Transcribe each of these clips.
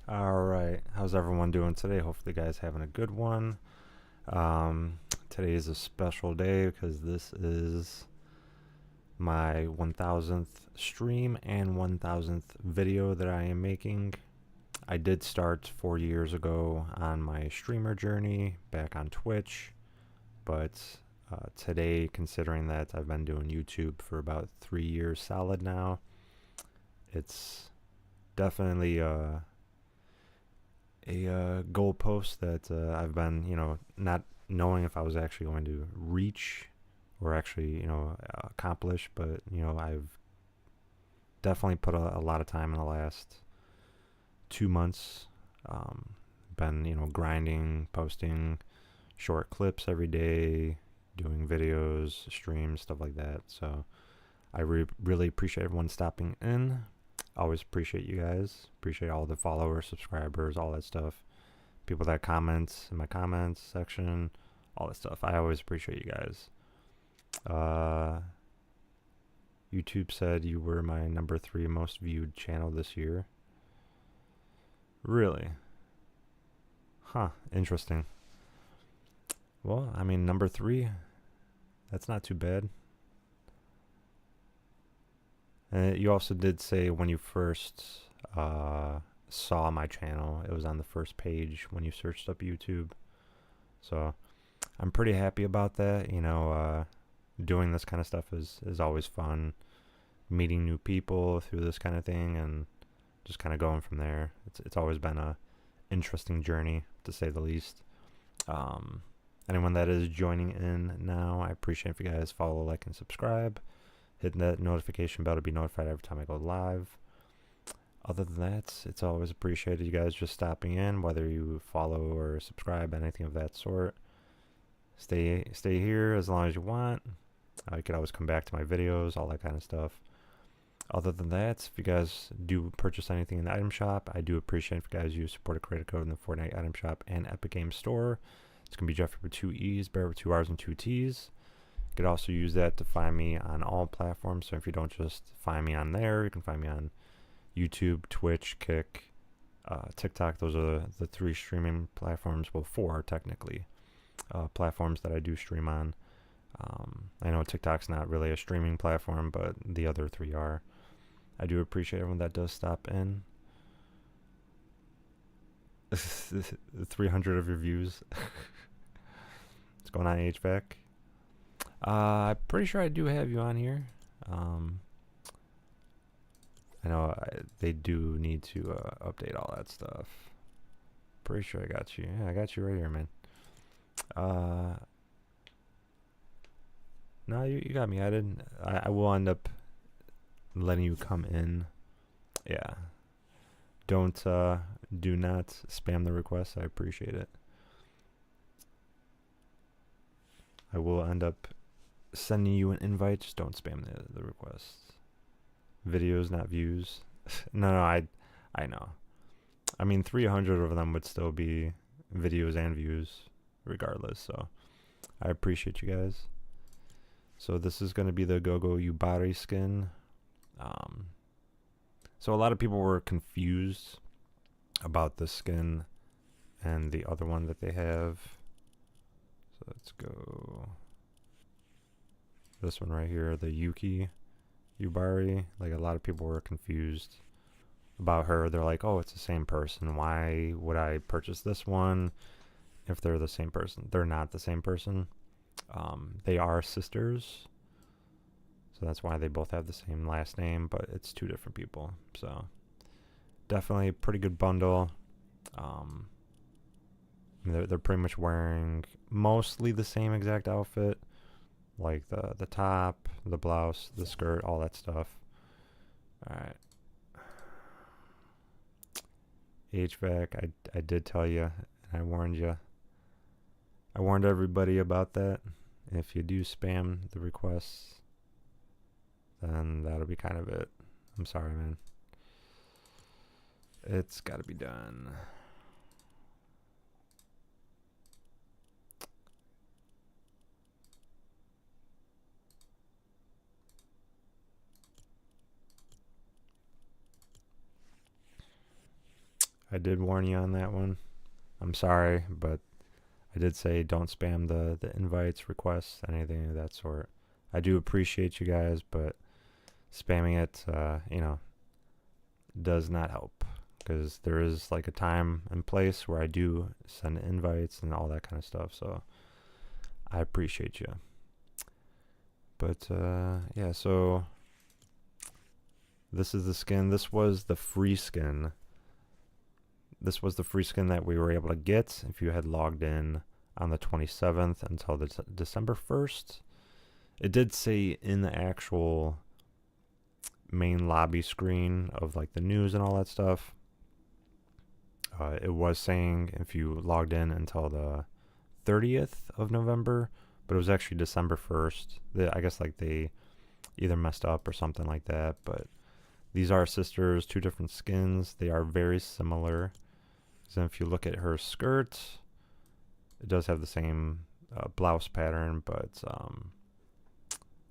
All right, how's everyone doing today? Hopefully, you guys having a good one. Today is a special day because this is my 1000th stream and 1000th video that I am making. I did start 4 years ago on my streamer journey back on Twitch, but today, considering that I've been doing YouTube for about 3 years solid now, it's definitely a goalpost that I've been, not knowing if I was actually going to reach or actually, accomplish. But I've definitely put a lot of time in the last 2 months. Been, grinding, posting short clips every day, doing videos, streams, stuff like that. So I really appreciate everyone stopping in. Always appreciate you guys. Appreciate all the followers, subscribers, all that stuff. People that comment in my comments section, all that stuff. I always appreciate you guys. YouTube said you were my number 3 most viewed channel this year. Really? Huh, interesting. Well, I mean, number 3, that's not too bad. And you also did say when you first saw my channel, it was on the first page when you searched up YouTube. So I'm pretty happy about that. Doing this kind of stuff is always fun. Meeting new people through this kind of thing and just kind of going from there. It's always been a interesting journey, to say the least. Anyone that is joining in now, I appreciate if you guys follow, like, and subscribe. Hit that notification bell to be notified every time I go live. Other than that, it's always appreciated you guys just stopping in, whether you follow or subscribe, anything of that sort. Stay here as long as you want. You could always come back to my videos, all that kind of stuff. Other than that, if you guys do purchase anything in the item shop, I do appreciate if you guys use support a credit code in the Fortnite item shop and Epic Games Store. It's going to be Jeffrey with 2 E's, Barrett with 2 R's and 2 T's. You could also use that to find me on all platforms. So if you don't just find me on there, you can find me on YouTube, Twitch, Kick, TikTok. Those are the 3 streaming platforms. Well, 4 technically platforms that I do stream on. I know TikTok's not really a streaming platform, but the other 3 are. I do appreciate everyone that does stop in. 300 of your views. What's going on, HVAC? I'm pretty sure I do have you on here. I know they do need to update all that stuff. Pretty sure I got you. Yeah, I got you right here, man. No, you got me added. I will end up letting you come in. Yeah. Do not spam the request. I appreciate it. I will end up sending you an invite. Just don't spam the requests. Videos, not views. No, I know. I mean, 300 of them would still be videos and views regardless. So I appreciate you guys. So this is going to be the Gogo Yubari skin. So a lot of people were confused about this skin and the other one that they have. So let's go this one right here, the Yuki Yubari. Like, a lot of people were confused about her. They're like, oh, it's the same person. Why would I purchase this one if they're the same person? They're not the same person. They are sisters. So that's why they both have the same last name, but it's 2 different people. So definitely a pretty good bundle. They're pretty much wearing mostly the same exact outfit, like the top, the blouse, the skirt, all that stuff. All right. HVAC, I did tell you, and I warned you. I warned everybody about that. If you do spam the requests, then that'll be kind of it. I'm sorry, man. It's got to be done. I did warn you on that one. I'm sorry, but I did say don't spam the invites, requests, anything of that sort. I do appreciate you guys, but spamming it, does not help. Because there is like a time and place where I do send invites and all that kind of stuff. So I appreciate you. But yeah, so this is the skin. This was the free skin. This was the free skin that we were able to get if you had logged in on the 27th until the December 1st. It did say in the actual main lobby screen of like the news and all that stuff, it was saying if you logged in until the 30th of November, but it was actually December 1st. I guess like they either messed up or something like that, but these are sisters, two different skins. They are very similar. So if you look at her skirt, it does have the same blouse pattern, but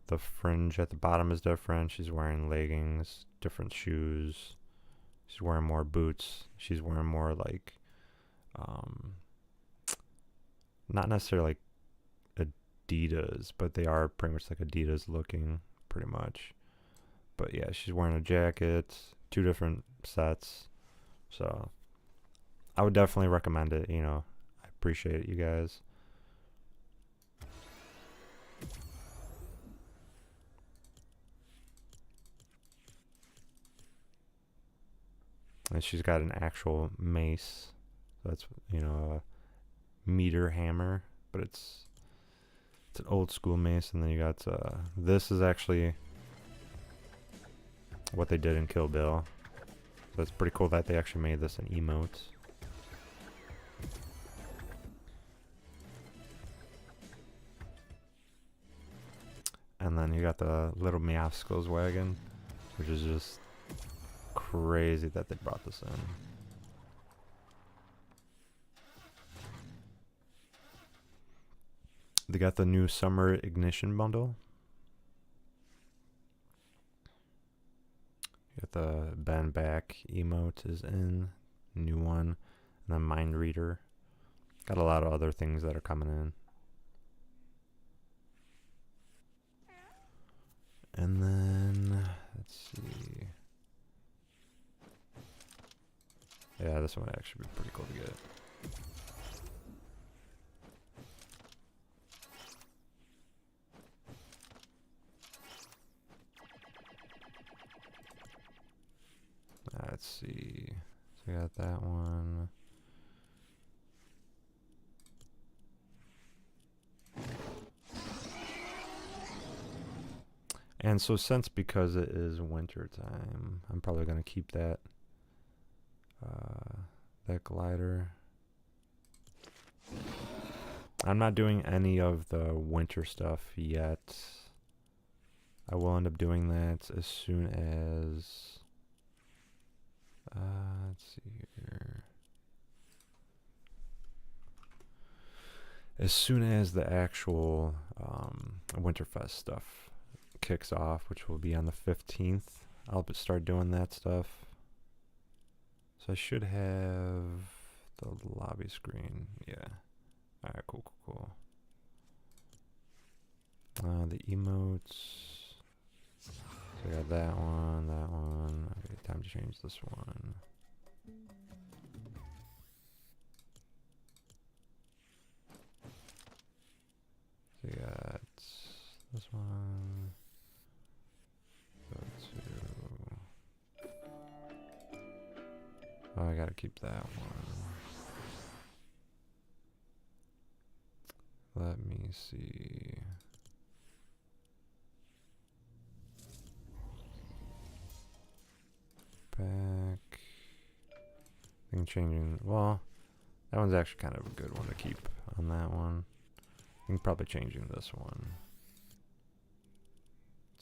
the fringe at the bottom is different. She's wearing leggings, different shoes. She's wearing more boots. She's wearing more like, not necessarily like Adidas, but they are pretty much like Adidas looking, pretty much. But yeah, she's wearing a jacket, two different sets. So I would definitely recommend it. I appreciate it, you guys. And she's got an actual mace. So that's, a meter hammer, but it's an old school mace. And then you got, this is actually what they did in Kill Bill. So it's pretty cool that they actually made this an emote. And then you got the little Meowscles wagon, which is just crazy that they brought this in. They got the new Summer Ignition bundle. You got the bend back emote is in, new one, and then Mind Reader. Got a lot of other things that are coming in. And then, let's see. Yeah, this one would actually be pretty cool to get. Let's see. So we got that one. And so because it is winter time, I'm probably going to keep that that glider. I'm not doing any of the winter stuff yet. I will end up doing that as soon as let's see here. As soon as the actual Winterfest stuff kicks off, which will be on the 15th, I'll start doing that stuff. So I should have the lobby screen. Yeah. Alright, cool. The emotes. So I got that one. Okay, time to change this one. So we got this one. Go to. Oh, I gotta keep that one. Let me see. Back. I think changing. Well, that one's actually kind of a good one to keep on that one. I think probably changing this one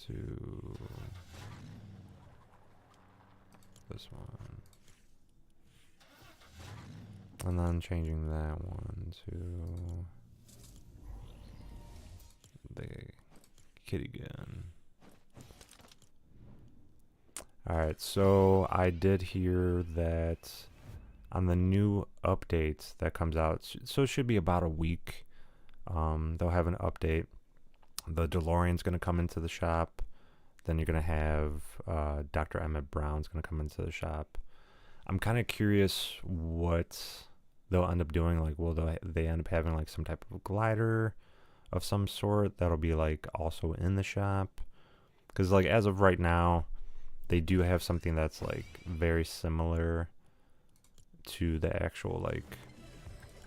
to this one. And then changing that one to the kitty gun. Alright, so I did hear that on the new update that comes out, so it should be about a week. They'll have an update. The DeLorean's going to come into the shop. Then you're going to have Dr. Emmett Brown's going to come into the shop. I'm kind of curious what they'll end up doing. Like, will they end up having like some type of glider of some sort that'll be like also in the shop? Because like as of right now, they do have something that's like very similar to the actual like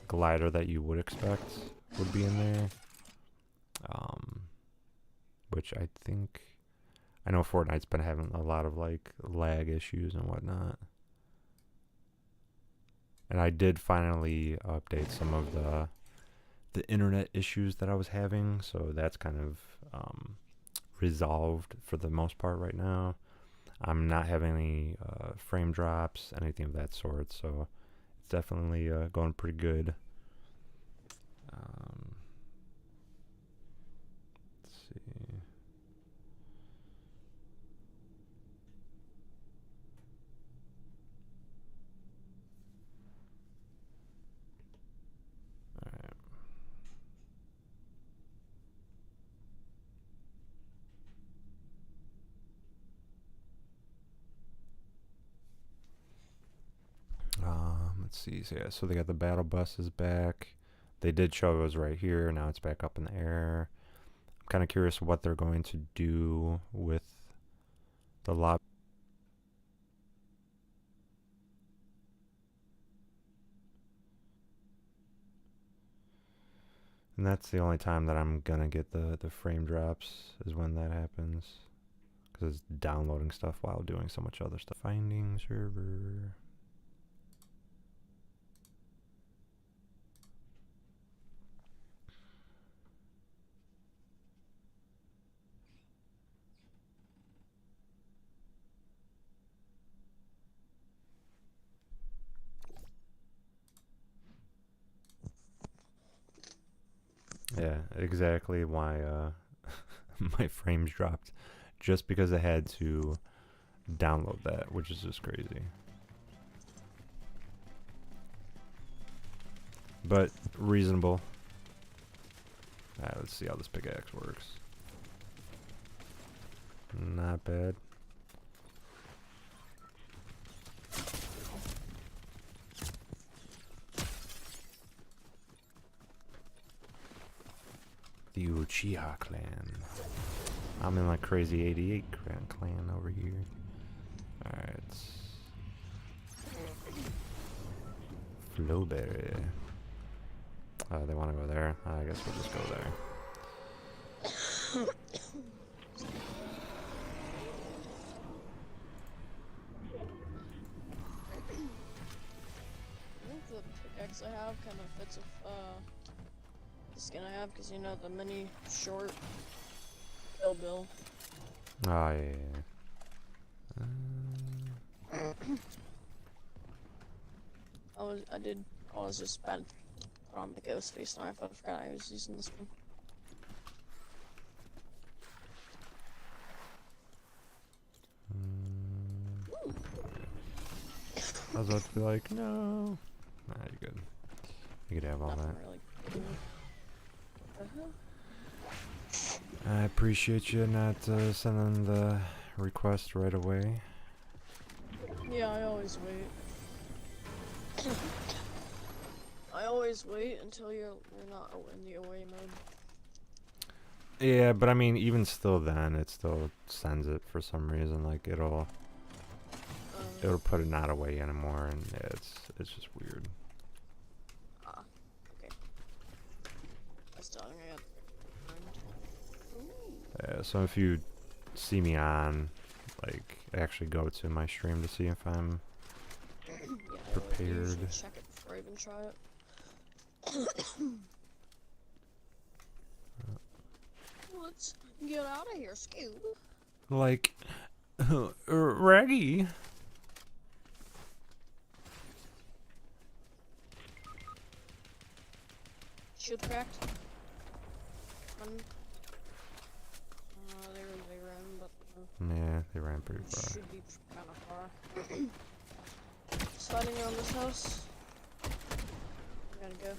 glider that you would expect would be in there. Which I think, I know Fortnite's been having a lot of like lag issues and whatnot. And I did finally update some of the internet issues that I was having, so that's kind of resolved for the most part right now. I'm not having any frame drops, anything of that sort, so it's definitely going pretty good. Let's see. Alright. Let's see. So, yeah, so they got the battle buses back. They did show us right here. Now it's back up in the air. I'm kind of curious what they're going to do with the lobby. And that's the only time that I'm gonna get the frame drops is when that happens. Because it's downloading stuff while doing so much other stuff. Finding server. Yeah, exactly why my frames dropped. Just because I had to download that, which is just crazy. But reasonable. Alright, let's see how this pickaxe works. Not bad. The Uchiha clan. I'm in like crazy 88 clan over here. Alright. Flowberry. They want to go there. I guess we'll just go there. I think the pickaxe I have kind of fits with the skin I have, because you know the mini short Kill Bill. Oh yeah. I was just bad on the ghost face knife. I forgot I was using this one. I was about to be like, no. Nah, you're good. You could have all Nothing that. really. I appreciate you not sending the request right away. Yeah, I always wait. I always wait until you're not in the away mode. Yeah, but I mean, even still then, it still sends it for some reason. Like, it'll put it not away anymore, and yeah, it's just weird. Okay. I still got. Yeah, so if you see me on, like, actually go to my stream to see if I'm prepared. I check it before I even try it. Let's get out of here, Scoob. Like, Raggy. Shield cracked. They ran, but Yeah, they ran pretty far. should be kind of far. So fighting around this house. I gotta go.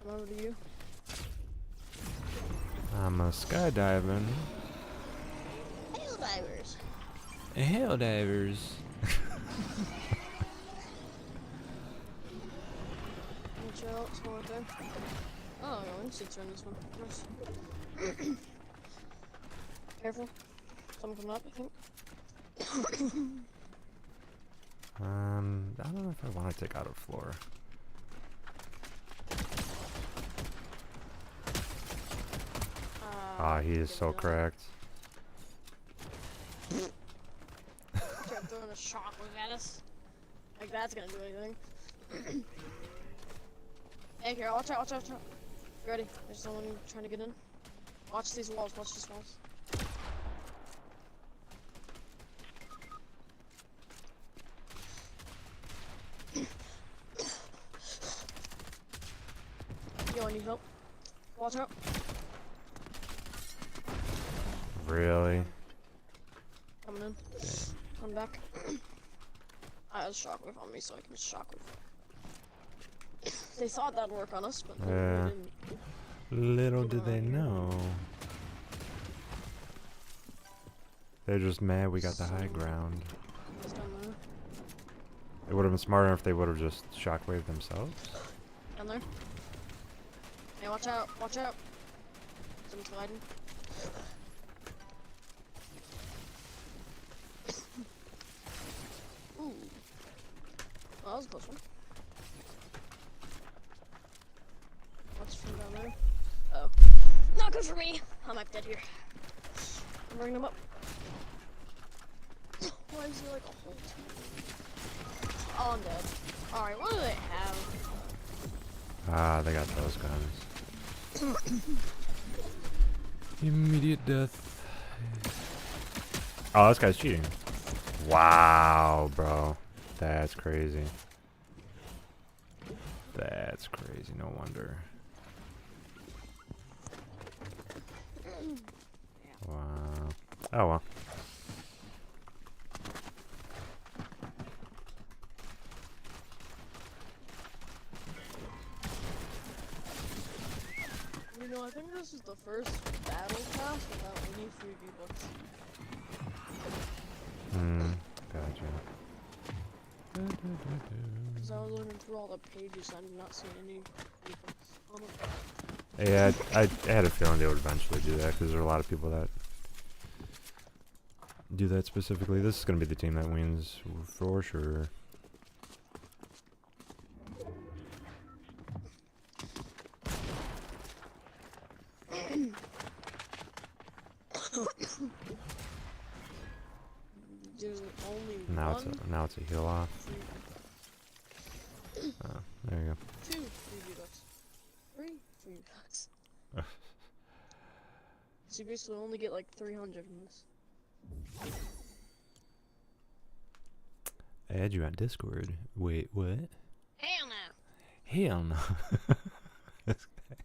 I'm over to you. I'm skydiving. Hell divers. Hell divers. Watch out, someone right there. Oh, no, we should turn this one. Nice. Careful. Someone coming up, I think. I don't know if I want to take out a floor. Ah, he is so cracked. Try throwing a shockwave at us. Like that's gonna do anything. Hey, here, watch out, watch out, watch out. You ready? There's someone trying to get in. Watch these walls, watch these walls. Yo, I need help. Watch out. Really? Coming in. Come back. I have shockwave on me, so I can just shockwave. They thought that'd work on us, but they didn't. Little did they know. They're just mad we got the high ground. It would have been smarter if they would have just shockwaved themselves. Down there. Hey, watch out, watch out. Someone's gliding. Ooh. Well, that was a close one. What's from down there? Oh. Not good for me! I'm like dead here. I'm bringing him up. Why is there like a whole team? Oh, I'm dead. Alright, what do they have? Ah, they got those guns. Immediate death. Oh, this guy's cheating. Wow, bro. That's crazy. That's crazy, no wonder. Wow. Oh well. You know, I think this is the first battle pass without any free V-Bucks. Gotcha. Because I was looking through all the pages, I'm not seeing any V-Bucks on them. Yeah, I had a feeling they would eventually do that because there are a lot of people that do that specifically. This is going to be the team that wins for sure. There's only Now it's a heal off. Oh, there you go. 2 free V-Bucks. 3 free V-Bucks. So you basically only get like 300 in this. Add you on Discord. Wait, what? Hell no! Hell no. This guy.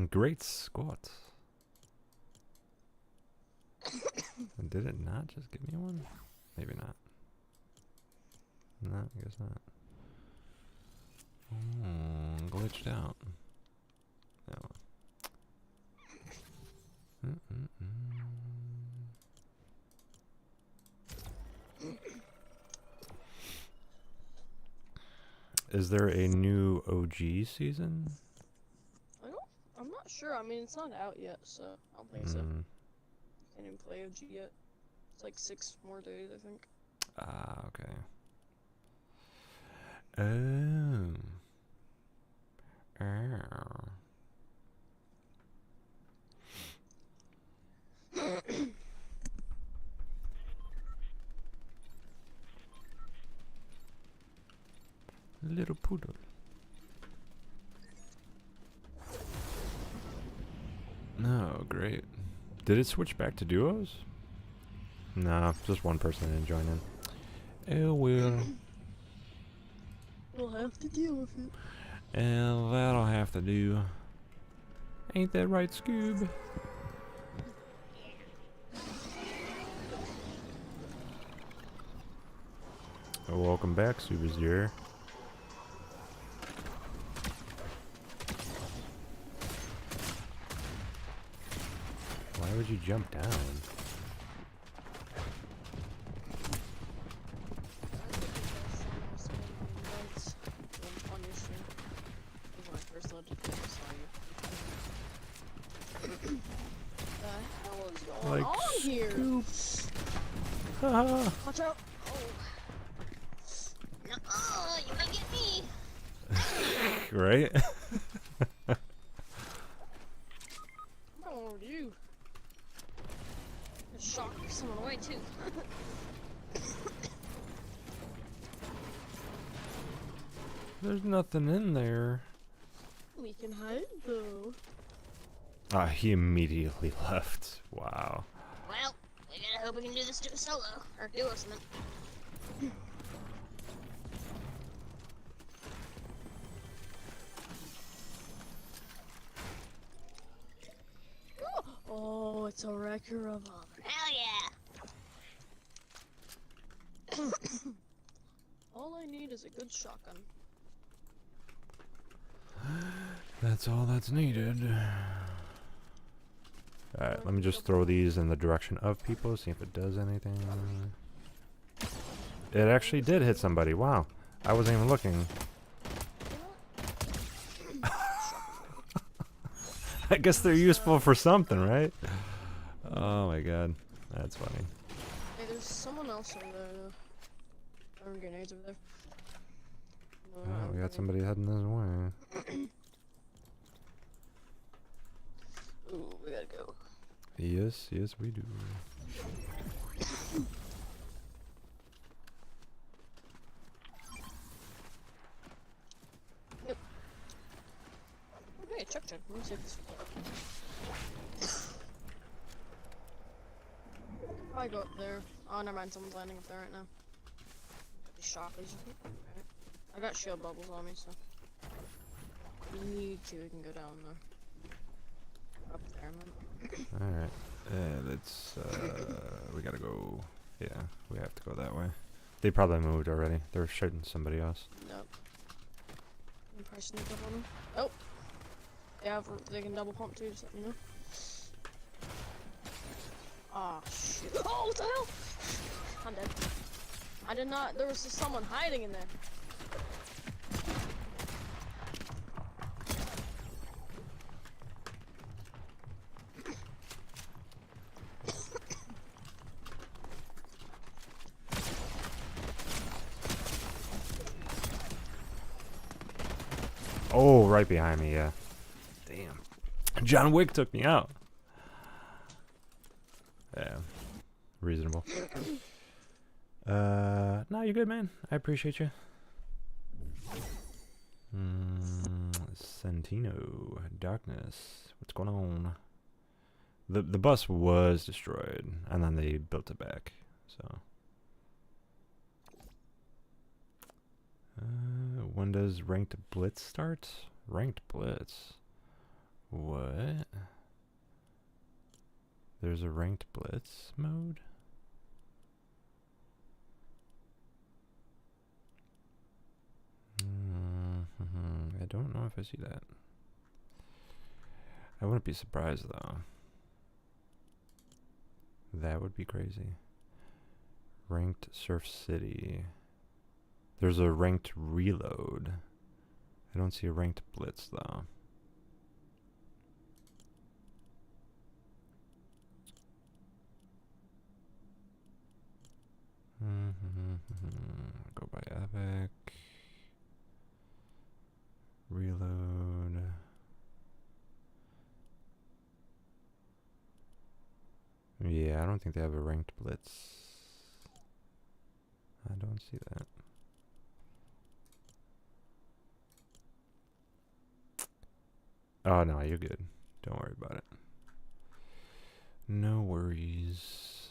Great squat. Did it not just give me one? Maybe not. No, I guess not. Glitched out. No. Is there a new OG season? I'm not sure. I mean, it's not out yet, so I don't think so. Can't even play OG yet. It's like 6 more days, I think. Ah, okay. Oh. Little poodle. No, great. Did it switch back to duos? No, just one person didn't join in. Oh well. We'll have to deal with it. And that'll have to do. Ain't that right, Scoob? Oh, welcome back, Super. Why would you jump down? Like on here? Scoops. Haha. Watch out! Oh. No, you might get me. Right? I'm coming over to you. Just shock someone away too. There's nothing in there. We can hide though. Ah, he immediately left. Wow. Well, we gotta hope we can do this solo or duo something. Oh, it's a wrecker revolver. Hell yeah! All I need is a good shotgun. That's all that's needed. Alright, let me just throw these in the direction of people, see if it does anything. It actually did hit somebody. Wow. I wasn't even looking. I guess they're useful for something, right? Oh my god. That's funny. Hey, there's someone else over there. Throwing grenades over there. Oh, we got somebody heading this way. Ooh, we gotta go. Yes, yes we do. Yep. Okay, check. Let me see if this. Probably go up there. Oh, never mind. Someone's landing up there right now. Got these shockies. I got shield bubbles on me, so. If we need to, we can go down there. Up there, man. Alright. Let's, we gotta go. Yeah, we have to go that way. They probably moved already. They're shooting somebody else. Nope. I'm probably sneak up on them. Oh! They can double pump too, just let me know. Aw, shit. Oh, what the hell? I'm dead. I did not. There was just someone hiding in there. Oh, right behind me, yeah. Damn. John Wick took me out. Yeah. Reasonable. No, you're good, man. I appreciate you. Santino. Darkness. What's going on? The bus was destroyed, and then they built it back, so. When does Ranked Blitz start? Ranked Blitz? What? There's a Ranked Blitz mode? I don't know if I see that. I wouldn't be surprised though. That would be crazy. Ranked Surf City. There's a Ranked Reload. I don't see a Ranked Blitz though. Go by Epic. Reload. Yeah, I don't think they have a Ranked Blitz. I don't see that. Oh no, you're good. Don't worry about it. No worries.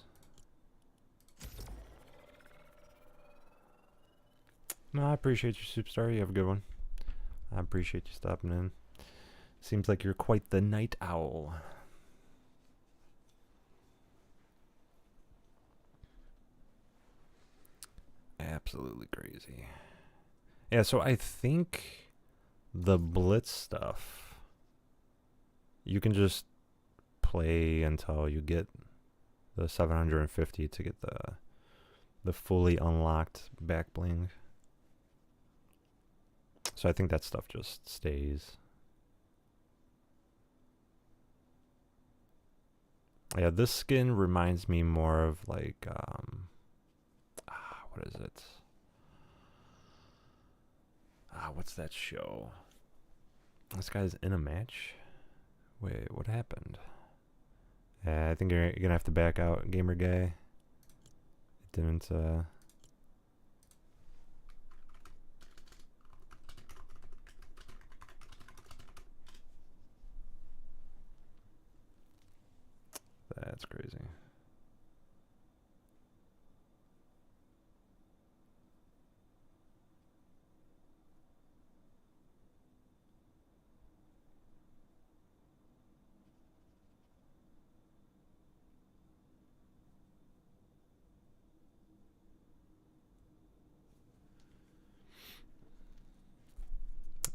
No, I appreciate you, Superstar. You have a good one. I appreciate you stopping in. Seems like you're quite the night owl. Absolutely crazy. Yeah, so I think the Blitz stuff, you can just play until you get the 750 to get the fully unlocked back bling. So I think that stuff just stays. Yeah, this skin reminds me more of like what is it? What's that show? This guy's in a match? Wait, what happened? Yeah, I think you're gonna have to back out, gamer guy. It didn't That's crazy.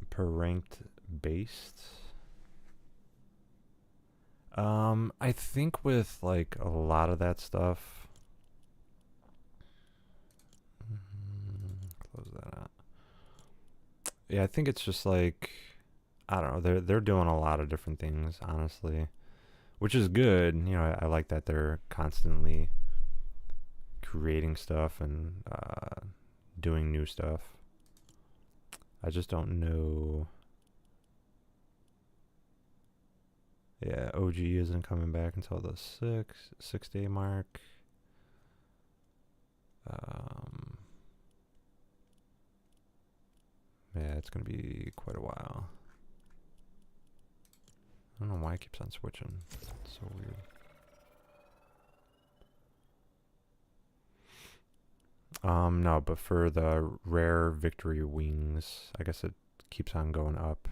Per ranked based. I think with like a lot of that stuff. Close that out. Yeah, I think it's just like, I don't know. They're doing a lot of different things, honestly, which is good. You know, I like that they're constantly creating stuff and doing new stuff. I just don't know. Yeah, OG isn't coming back until the 6 day mark. Yeah, it's gonna be quite a while. I don't know why it keeps on switching. It's so weird. No, but for the rare victory wings, I guess it keeps on going up.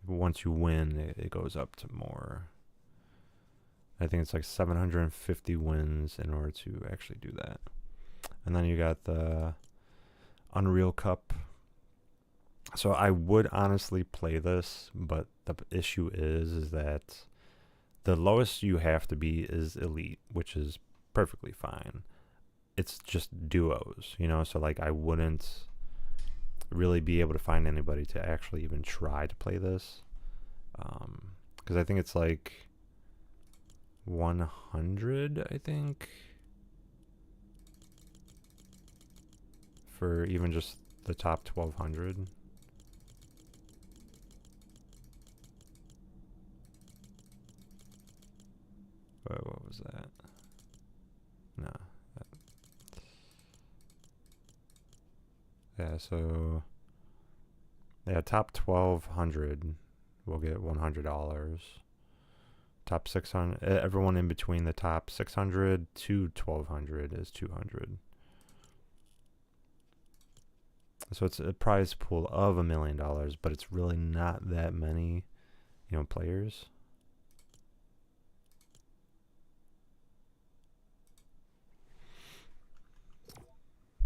Once you win, it goes up to more. I think it's like 750 wins in order to actually do that. And then you got the Unreal Cup. So I would honestly play this, but the issue is that the lowest you have to be is elite, which is perfectly fine. It's just duos, you know, so like I wouldn't really be able to find anybody to actually even try to play this. Because I think it's like 100, I think, for even just the top 1200. What was that? No. Yeah, so yeah, top 1200 will get $100. Top 600, everyone in between the top 600 to 1200 is 200. So it's a prize pool of $1 million, but it's really not that many, you know, players.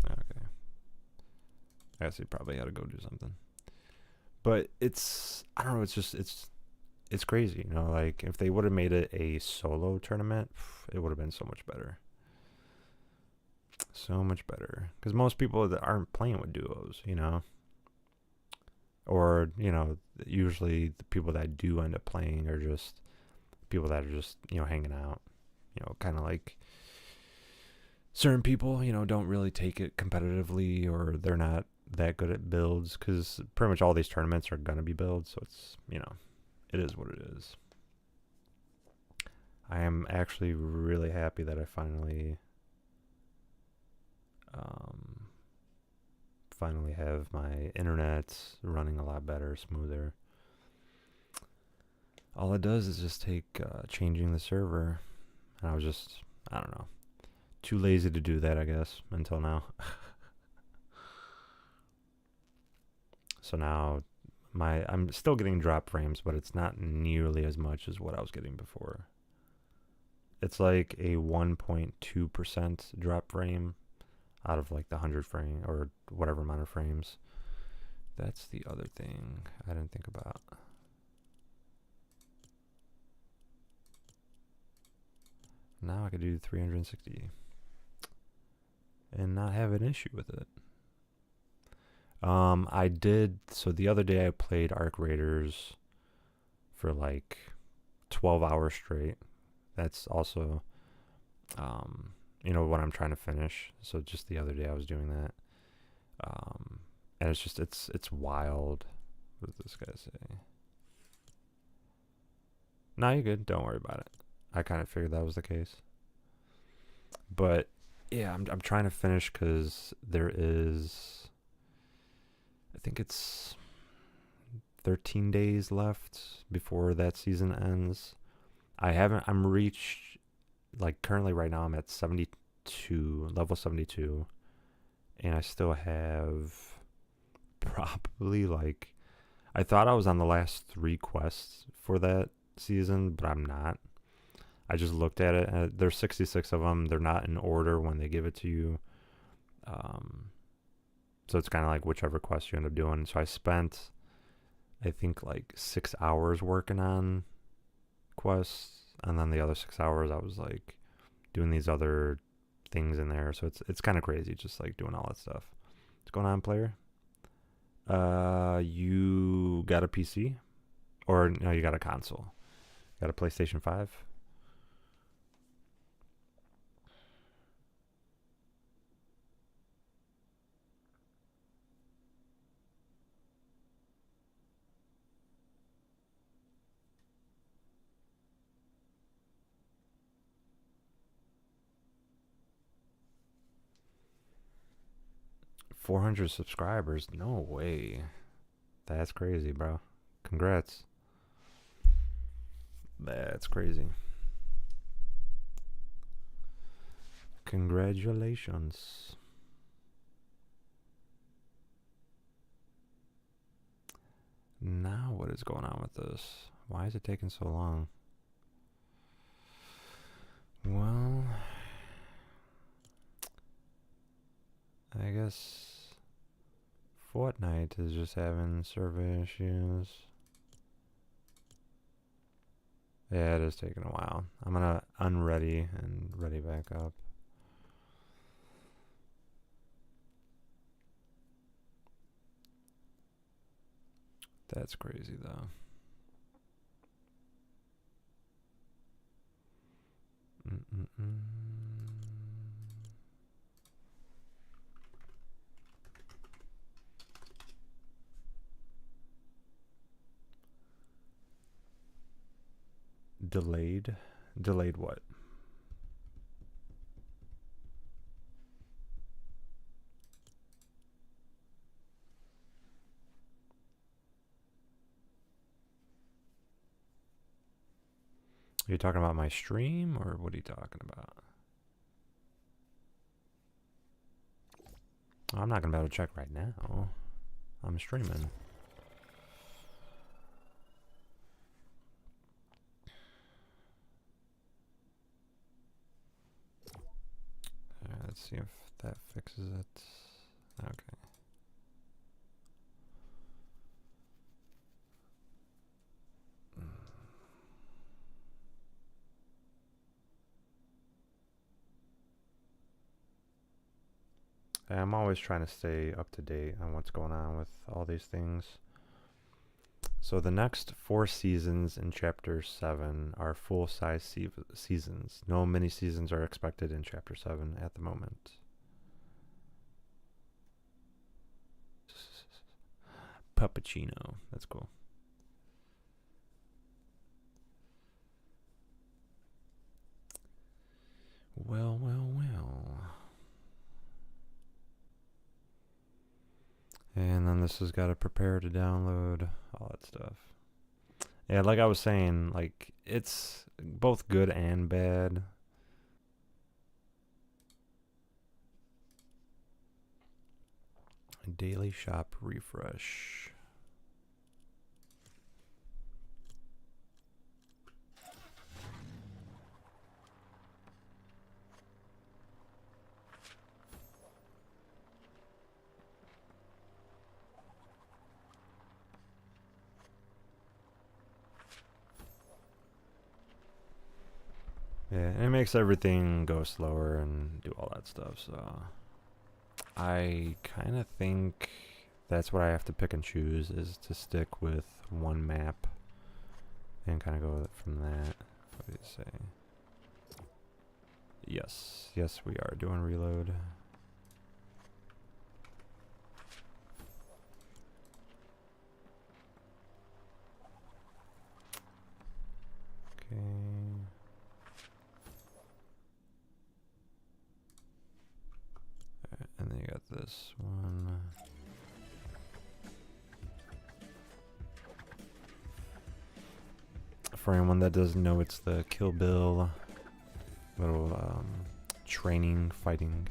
Okay. I guess he probably had to go do something. But it's, I don't know, it's crazy, you know, like if they would have made it a solo tournament, it would have been so much better. So much better. Because most people that aren't playing with duos, you know, or, you know, usually the people that do end up playing are just people that are just, you know, hanging out, you know, kind of like certain people, you know, don't really take it competitively, or they're not that good at builds, because pretty much all these tournaments are going to be builds, so it's, you know, it is what it is. I am actually really happy that I finally have my internet running a lot better, smoother. All it does is just take changing the server, and I was just, I don't know, too lazy to do that, I guess, until now. So now I'm still getting drop frames, but it's not nearly as much as what I was getting before. It's like a 1.2% drop frame out of like the 100 frame or whatever amount of frames. That's the other thing I didn't think about. Now I could do 360 and not have an issue with it. I did, so the other day I played Arc Raiders for like 12 hours straight. That's also, you know, what I'm trying to finish. So just the other day I was doing that. And it's just, it's wild. What does this guy say? No, you're good. Don't worry about it. I kind of figured that was the case. But yeah, I'm trying to finish because there is, I think it's 13 days left before that season ends. I'm reached, like currently right now I'm at 72, level 72. And I still have probably like, I thought I was on the last 3 quests for that season, but I'm not. I just looked at it, and there's 66 of them. They're not in order when they give it to you. So it's kind of like whichever quest you end up doing. So I spent, I think, like 6 hours working on quests, and then the other 6 hours I was like doing these other things in there. So it's kind of crazy, just like doing all that stuff. What's going on, player? You got a PC, or no? You got a console? Got a PlayStation 5? 400 subscribers? No way. That's crazy, bro. Congrats. That's crazy. Congratulations. Now what is going on with this? Why is it taking so long? Well, I guess Fortnite is just having server issues. Yeah, it is taking a while. I'm gonna unready and ready back up. That's crazy though. Delayed? Delayed what? Are you talking about my stream, or what are you talking about? I'm not gonna be able to check right now. I'm streaming. Alright, let's see if that fixes it. Okay. I'm always trying to stay up to date on what's going on with all these things. So the next 4 seasons in Chapter 7 are full-size seasons. No mini-seasons are expected in Chapter 7 at the moment. Puppuccino. That's cool. Well, well, well. And then this has got to prepare to download, all that stuff. Yeah, like I was saying, like, it's both good and bad. Daily shop refresh. Yeah, and it makes everything go slower and do all that stuff, so I kind of think that's what I have to pick and choose, is to stick with one map and kind of go from that. What do you say? Yes, we are doing reload. Okay. And then you got this one. For anyone that doesn't know, it's the Kill Bill little training fighting.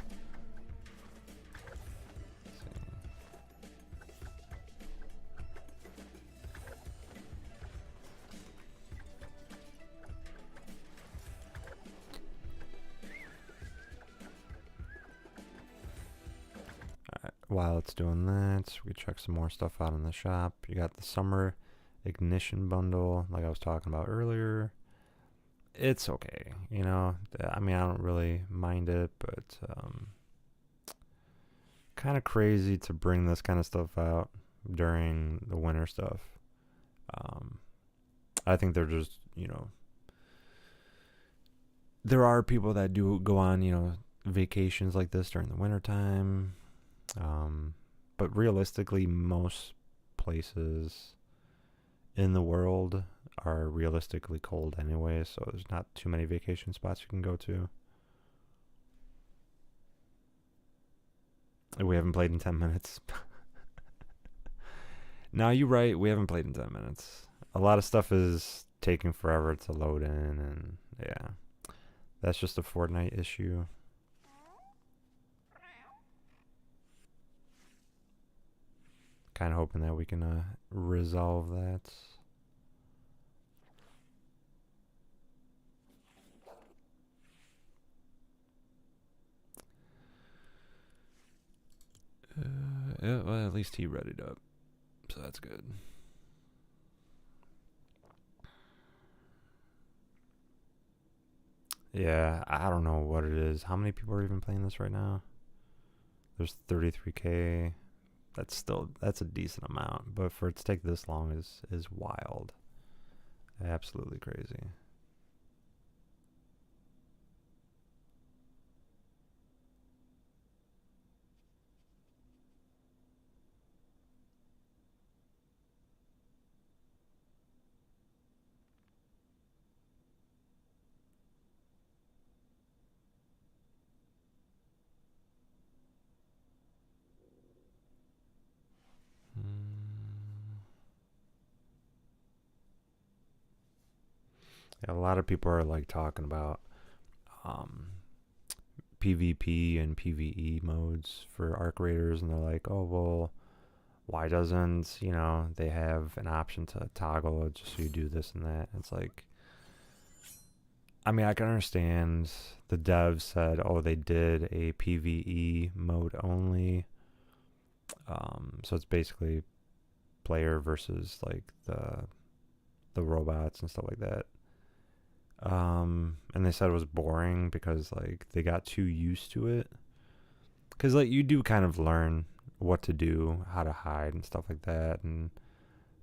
Alright, while it's doing that, we check some more stuff out in the shop. You got the summer ignition bundle, like I was talking about earlier. It's okay, you know. I mean, I don't really mind it, but kind of crazy to bring this kind of stuff out during the winter stuff. I think they're just, you know, there are people that do go on, you know, vacations like this during the wintertime. But realistically, most places in the world are realistically cold anyway, so there's not too many vacation spots you can go to. We haven't played in 10 minutes. Now, you're right, we haven't played in 10 minutes. A lot of stuff is taking forever to load in, and yeah. That's just a Fortnite issue. Kind of hoping that we can resolve that. Yeah, well, at least he readied up, so that's good. Yeah, I don't know what it is. How many people are even playing this right now? There's 33K. That's a decent amount, but for it to take this long is wild. Absolutely crazy. Yeah, a lot of people are like talking about PvP and PvE modes for Arc Raiders, and they're like, oh, well, why doesn't, you know, they have an option to toggle it just so you do this and that? It's like, I mean, I can understand the devs said, oh, they did a PvE mode only. So it's basically player versus like the robots and stuff like that. And they said it was boring because like they got too used to it. Cause like you do kind of learn what to do, how to hide and stuff like that, and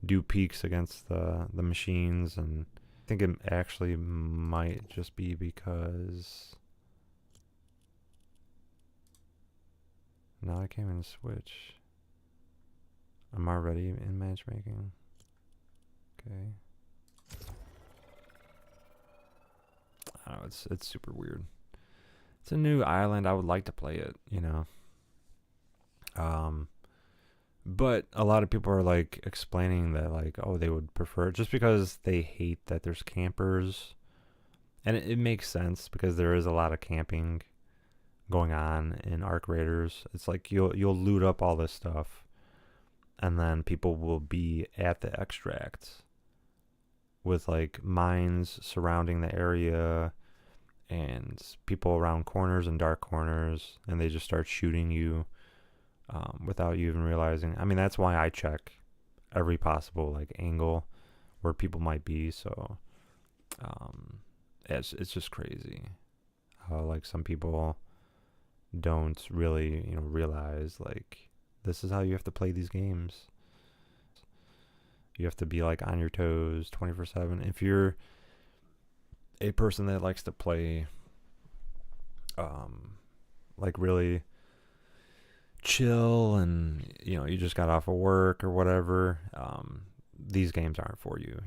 do peeks against the machines. And I think it actually might just be because now I can't even switch. I'm already in matchmaking. Okay. I don't know, it's super weird. It's a new island. I would like to play it, you know. But a lot of people are like explaining that like, oh, they would prefer it just because they hate that there's campers. And it makes sense because there is a lot of camping going on in Arc Raiders. It's like you'll loot up all this stuff, and then people will be at the extract with like mines surrounding the area and people around corners and dark corners, and they just start shooting you without you even realizing. I mean, that's why I check every possible like angle where people might be. So it's just crazy how like some people don't really, realize like this is how you have to play these games. You have to be like on your toes 24/7. If you're a person that likes to play like really chill and you just got off of work or whatever, these games aren't for you,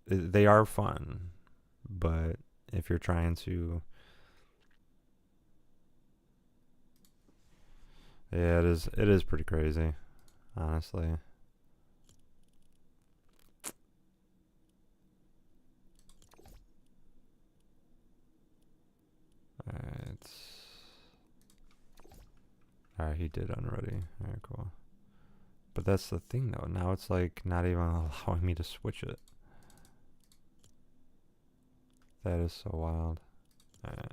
They are fun, but if you're trying to, yeah, it is pretty crazy, honestly. Alright. Alright, he did unready. Alright, cool. But that's the thing though, now it's like not even allowing me to switch it. That is so wild. Alright.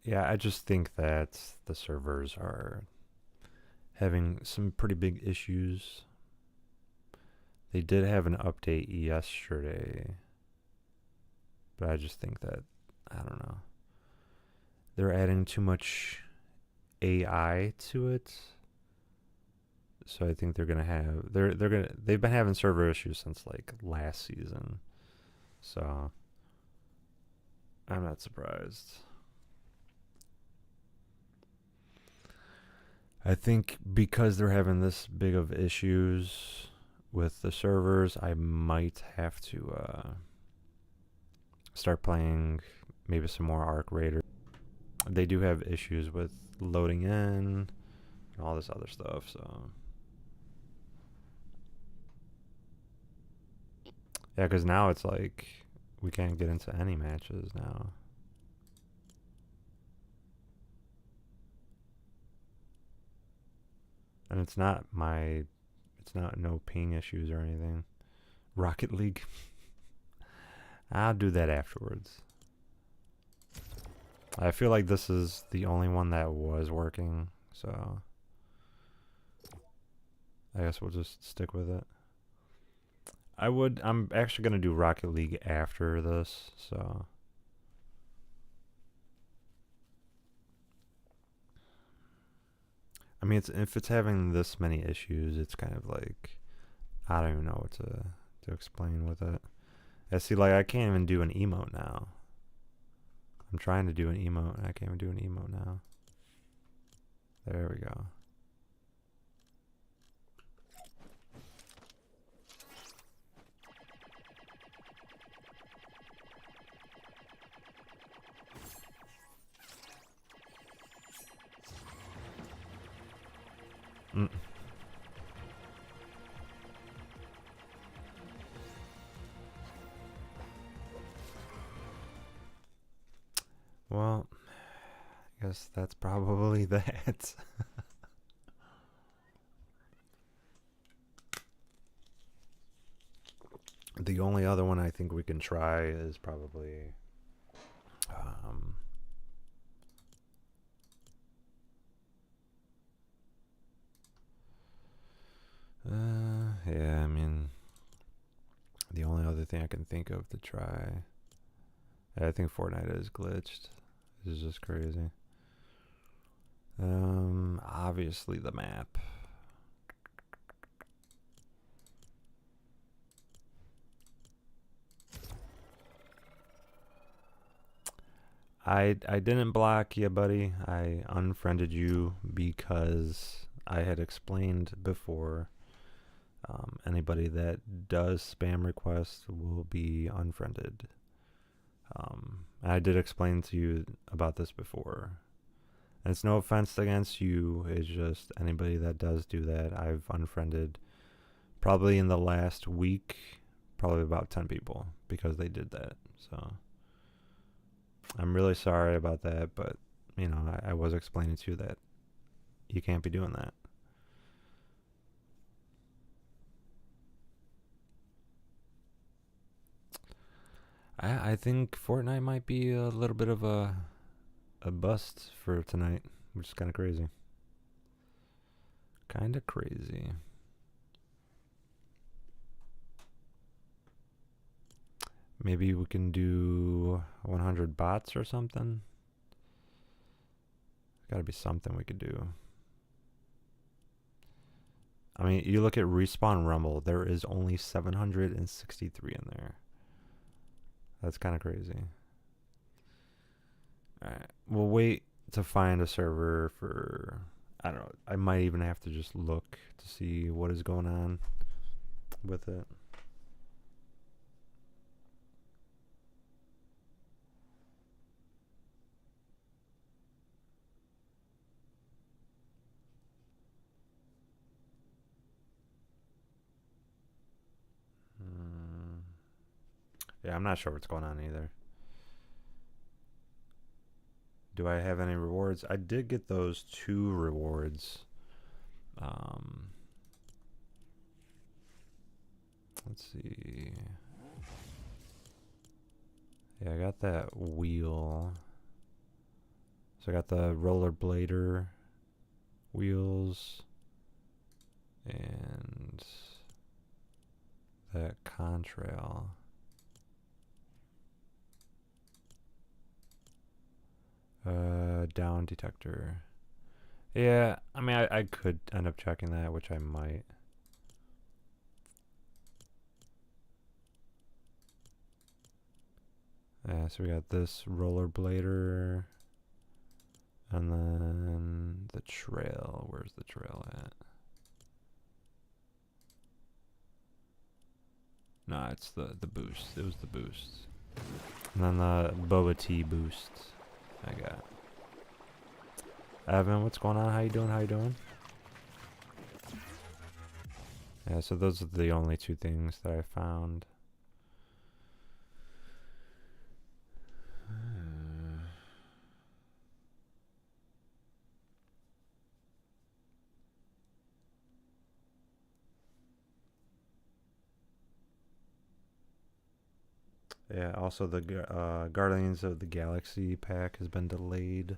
Yeah, I just think that the servers are having some pretty big issues. They did have an update yesterday, but I just think that, I don't know, they're adding too much AI to it. So I think they've been having server issues since like last season. So I'm not surprised. I think because they're having this big of issues with the servers, I might have to start playing maybe some more Arc Raider. They do have issues with loading in and all this other stuff, so yeah, because now it's like we can't get into any matches now. And it's not no ping issues or anything. Rocket League. I'll do that afterwards. I feel like this is the only one that was working, so I guess we'll just stick with it. I'm actually gonna do Rocket League after this, so I mean, if it's having this many issues, it's kind of like I don't even know what to explain with it. I see, like I can't even do an emote now. I'm trying to do an emote and I can't even do an emote now. There we go. Mm. Well, I guess that's probably that. The only other one I think we can try is probably yeah, I mean, the only other thing I can think of to try, I think Fortnite is glitched. This is just crazy. Obviously the map. I didn't block you, buddy. I unfriended you because I had explained before. Anybody that does spam requests will be unfriended. I did explain to you about this before. And it's no offense against you. It's just anybody that does do that, I've unfriended probably in the last week, probably about 10 people because they did that. So I'm really sorry about that, but I was explaining to you that you can't be doing that. I think Fortnite might be a little bit of a bust for tonight, which is kind of crazy. Kind of crazy. Maybe we can do 100 bots or something. Got to be something we could do. I mean, you look at Respawn Rumble, there is only 763 in there. That's kind of crazy. Alright, we'll wait to find a server for, I don't know, I might even have to just look to see what is going on with it. Yeah, I'm not sure what's going on either. Do I have any rewards? I did get those 2 rewards. Let's see. Yeah, I got that wheel. So I got the rollerblader wheels and that contrail. Down detector. Yeah, I mean, I could end up checking that, which I might. Yeah, so we got this rollerblader. And then the trail. Where's the trail at? No, it's the boost. It was the boost. And then the boba tea boost I got. Evan, what's going on? How you doing? How you doing? Yeah, so those are the only 2 things that I found. Yeah, also the Guardians of the Galaxy pack has been delayed.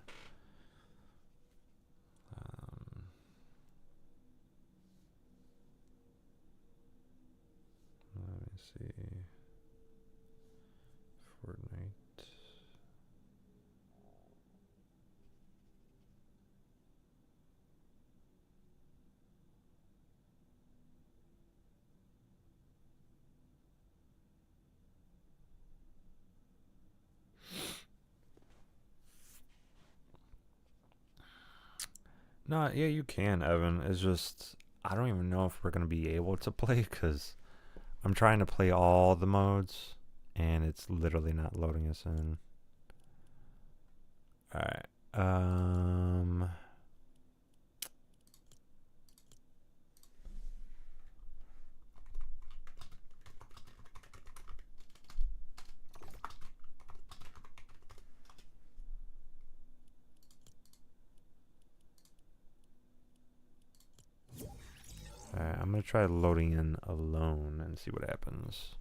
Let me see. Fortnite. No, yeah, you can, Evan. It's just, I don't even know if we're going to be able to play because I'm trying to play all the modes and it's literally not loading us in. Alright. I'm going to try loading in alone and see what happens.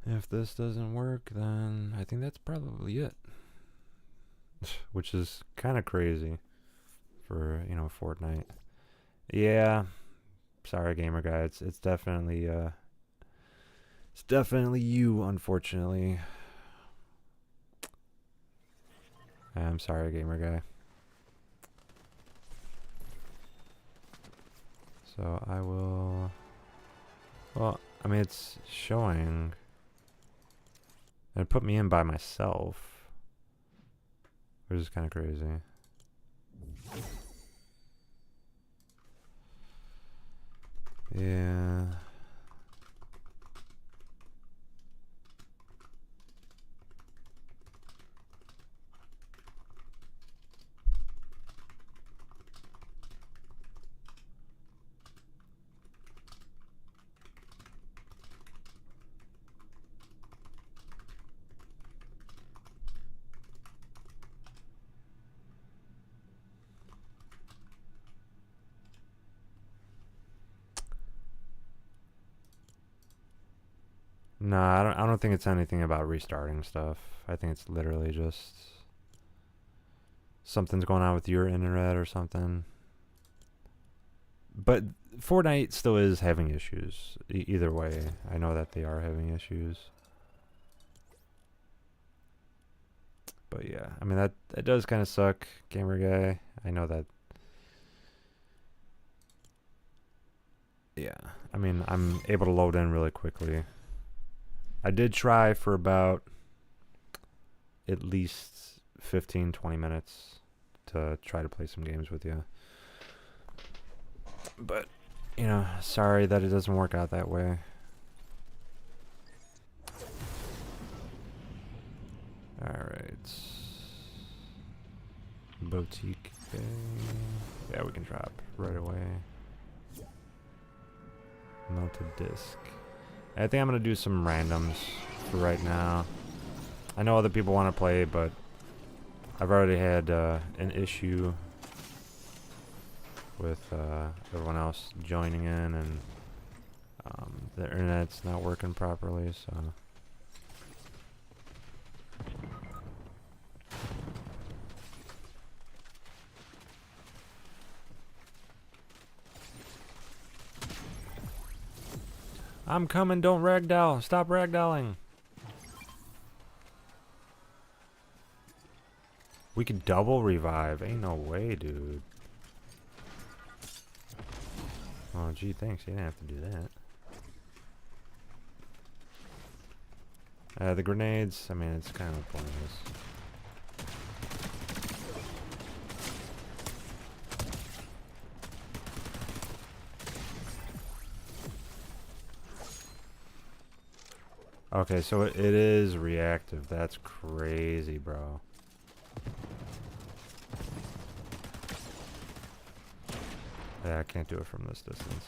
If this doesn't work, then I think that's probably it. Which is kind of crazy for, you know, Fortnite. Yeah. Sorry, gamer guy. It's definitely you, unfortunately. I'm sorry, gamer guy. So I will. Well, I mean, it's showing. It put me in by myself, which is kind of crazy. Yeah. No, I don't think it's anything about restarting stuff. I think it's literally just something's going on with your internet or something. But Fortnite still is having issues. Either way, I know that they are having issues. But yeah, I mean that does kind of suck, gamer guy. I know that. Yeah, I mean I'm able to load in really quickly. I did try for about at least 15-20 minutes to try to play some games with you. But, you know, sorry that it doesn't work out that way. Alright. Boutique Bay. Yeah, we can drop right away. Melted disc. I think I'm going to do some randoms for right now. I know other people want to play, but I've already had an issue with everyone else joining in, and the internet's not working properly, so... I'm coming, don't ragdoll. Stop ragdolling. We could double revive. Ain't no way, dude. Oh, gee, thanks. You didn't have to do that. The grenades, I mean, it's kind of pointless. Okay, so it is reactive. That's crazy, bro. Yeah, I can't do it from this distance.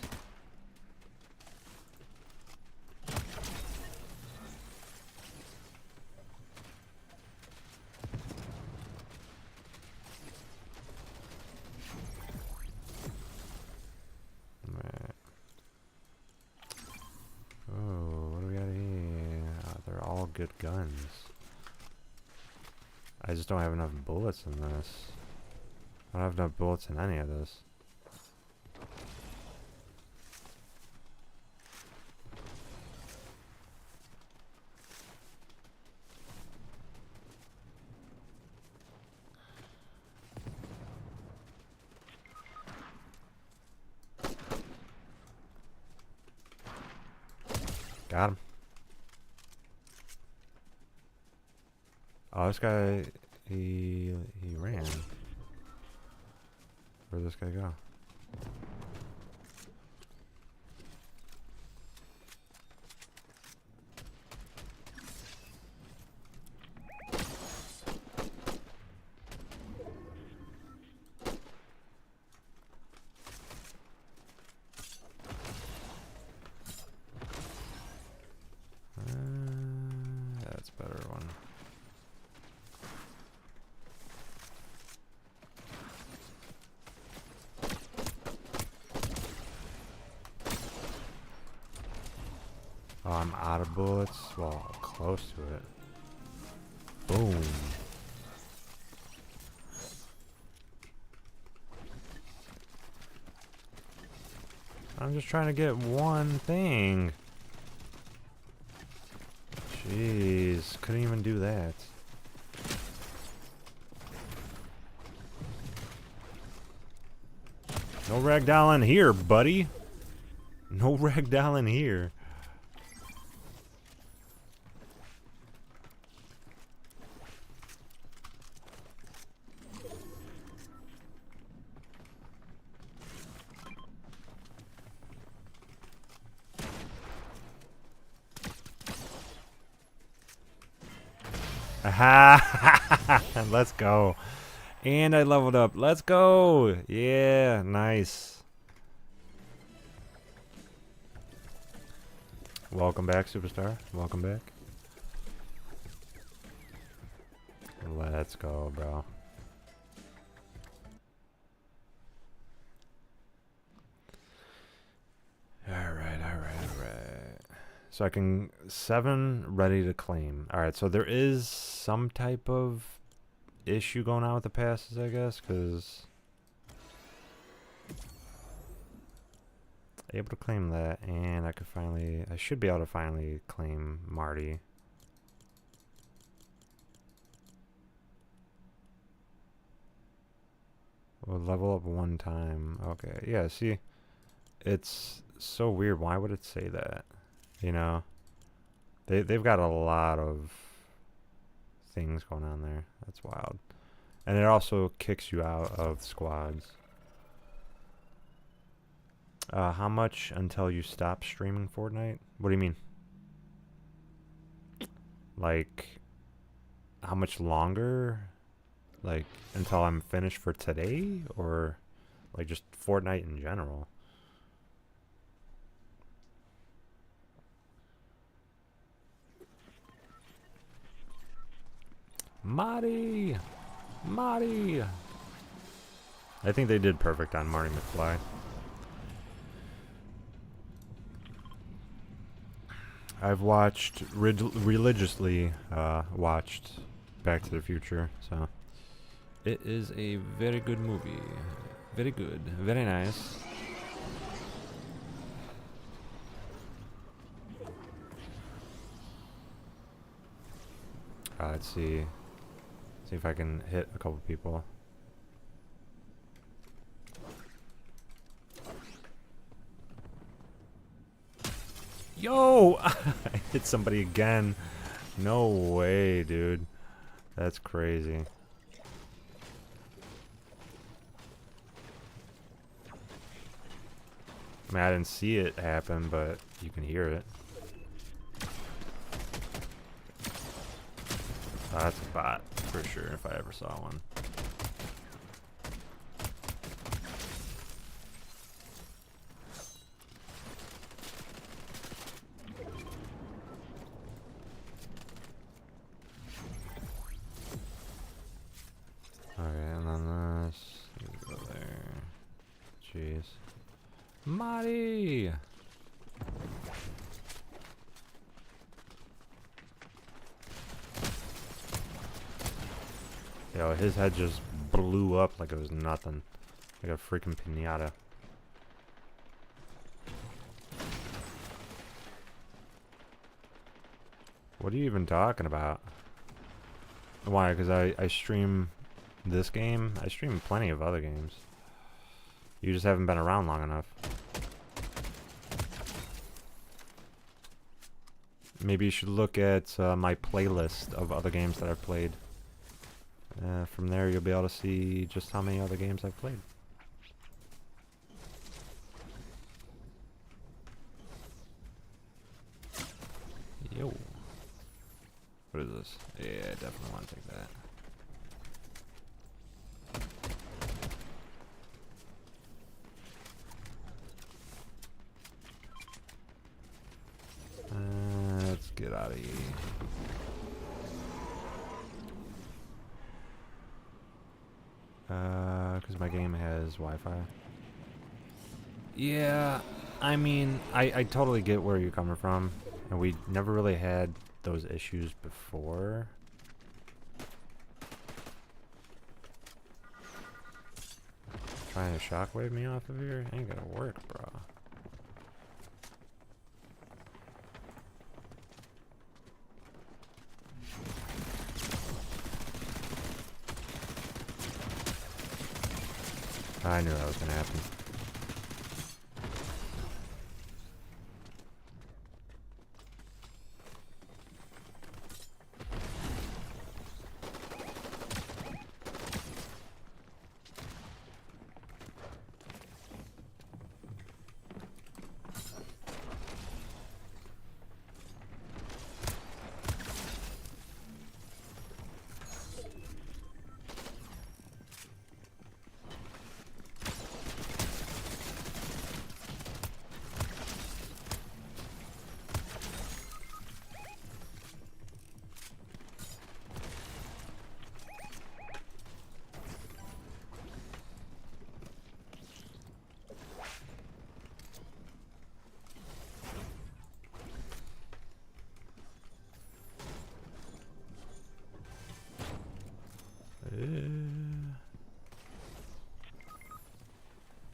Right. Oh, what do we got here? Oh, they're all good guns. I just don't have enough bullets in this. I don't have enough bullets in any of this. Got him. Oh, this guy, he ran. Where'd this guy go? That's a better one. Oh, I'm out of bullets. Well, close to it. Boom. I'm just trying to get one thing. Jeez, couldn't even do that. No ragdoll in here, buddy. No ragdoll in here. Aha! Let's go. And I leveled up. Let's go. Yeah, nice. Welcome back, superstar. Welcome back. Let's go, bro. Alright. So I can 7 ready to claim. All right, so there is some type of issue going on with the passes, I guess, because able to claim that, and I should be able to finally claim Marty. We'll level up 1 time. Okay, yeah, see, it's so weird. Why would it say that? You know, they've got a lot of things going on there. That's wild. And it also kicks you out of squads. How much until you stop streaming Fortnite? What do you mean? Like, how much longer? Like, until I'm finished for today? Or, like, just Fortnite in general? Marty! Marty! I think they did perfect on Marty McFly. I've watched, religiously watched Back to the Future, so it is a very good movie. Very good. Very nice. Let's see. See if I can hit a couple people. Yo! I hit somebody again. No way, dude. That's crazy. I mean, I didn't see it happen, but you can hear it. Oh, that's a bot, for sure, if I ever saw one. Okay, and then this. Go there. Jeez. Marty! Yo, his head just blew up like it was nothing. Like a freaking piñata. What are you even talking about? Why? Because I stream this game? I stream plenty of other games. You just haven't been around long enough. Maybe you should look at my playlist of other games that I've played. From there you'll be able to see just how many other games I've played. Yo. What is this? Yeah, I definitely want to take that. Let's get out of here. Because my game has Wi-Fi. Yeah, I mean, I totally get where you're coming from. And we never really had those issues before. Trying to shockwave me off of here? Ain't gonna work, bro. I knew that was gonna happen.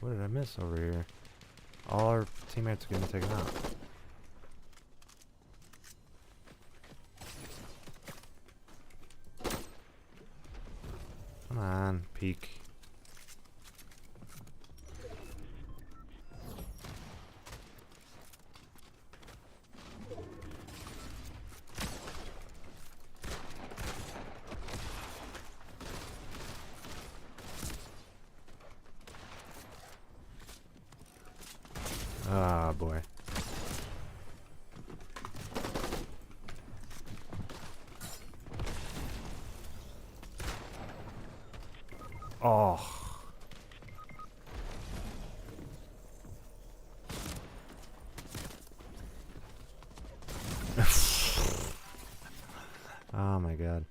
What did I miss over here? All our teammates are getting taken out. Come on, peek. Ah, boy. Oh. Oh my god.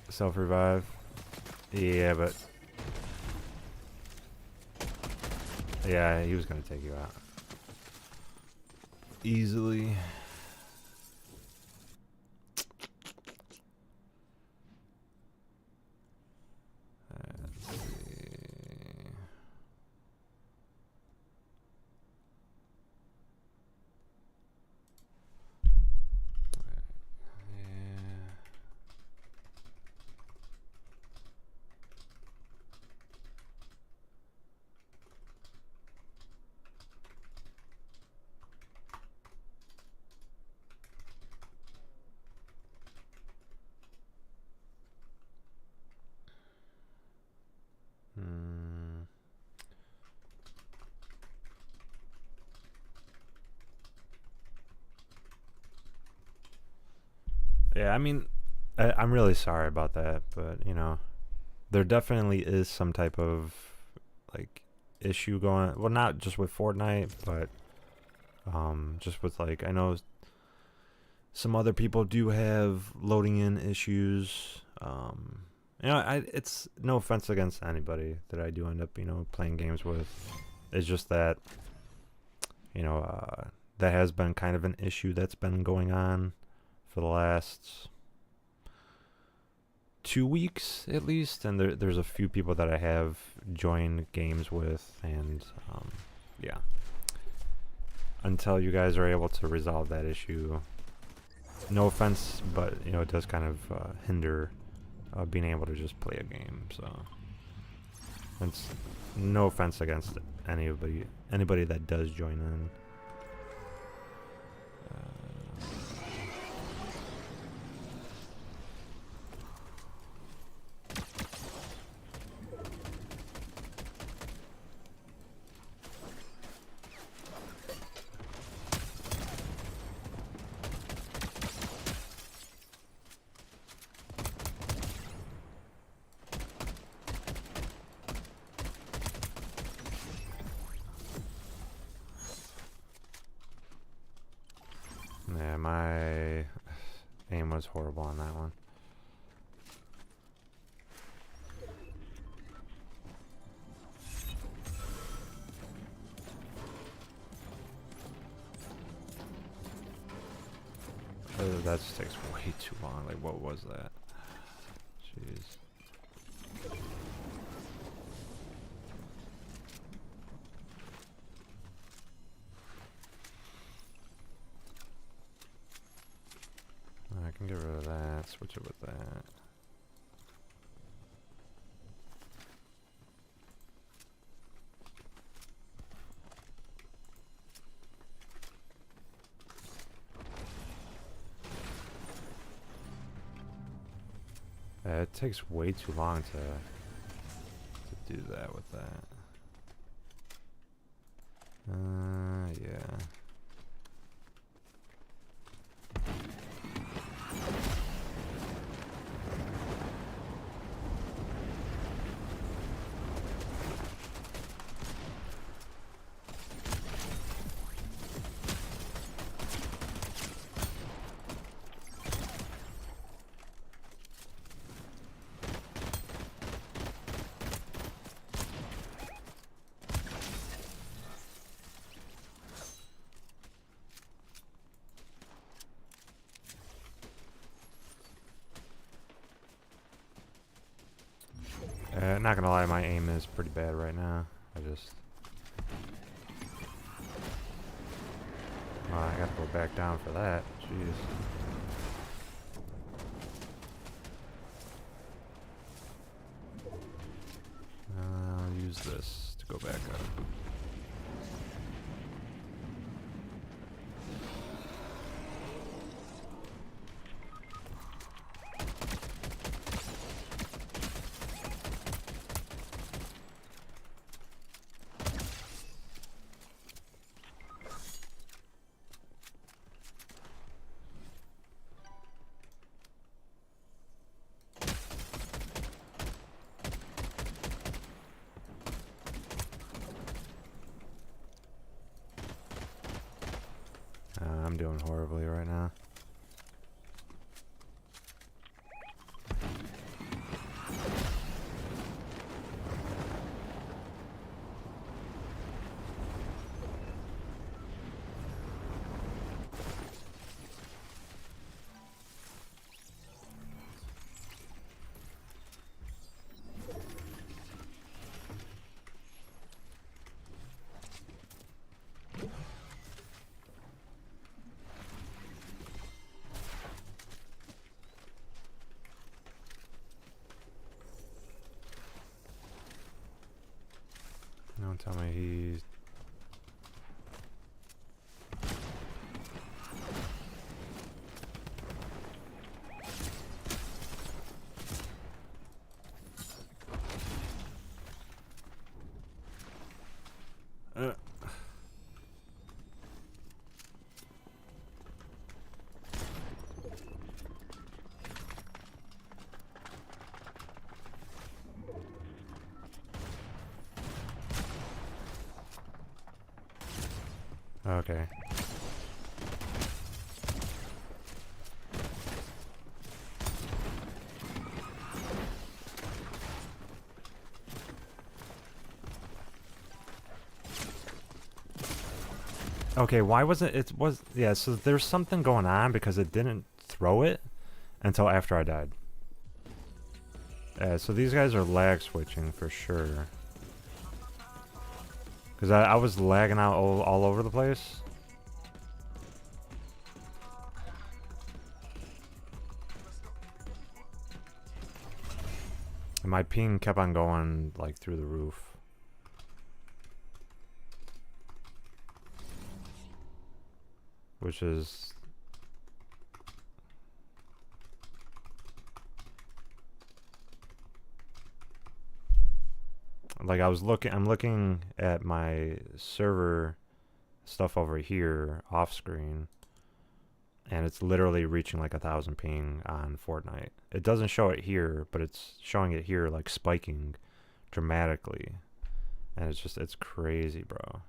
Self-revive. Yeah, but... Yeah, he was gonna take you out. Easily. Let's see. Yeah. Hmm. Yeah, I mean, I'm really sorry about that, but you know, there definitely is some type of like issue going. Well, not just with Fortnite, but just with like I know some other people do have loading in issues. You know, it's no offense against anybody that I do end up, you know, playing games with. It's just that, you know, that has been kind of an issue that's been going on for the last 2 weeks at least, and there's a few people that I have joined games with, and yeah. Until you guys are able to resolve that issue, no offense, but you know it does kind of hinder being able to just play a game. So it's no offense against anybody that does join in. Yeah, my aim was horrible on that one. That just takes way too long. Like, what was that? Jeez. I can get rid of that, switch it with that. It takes way too long to do that with that. Yeah. Not gonna lie, my aim is pretty bad right now. I gotta go back down for that. Jeez. I'll use this to go back up. I'm doing horribly right now. Don't tell me he's... Okay. Okay, why wasn't it was yeah, so there's something going on because it didn't throw it until after I died. So these guys are lag switching for sure. Because I was lagging out all over the place. And my ping kept on going like through the roof. Which is... like I'm looking at my server stuff over here off screen, and it's literally reaching like 1,000 ping on Fortnite. It doesn't show it here, but it's showing it here like spiking dramatically, and it's crazy, bro.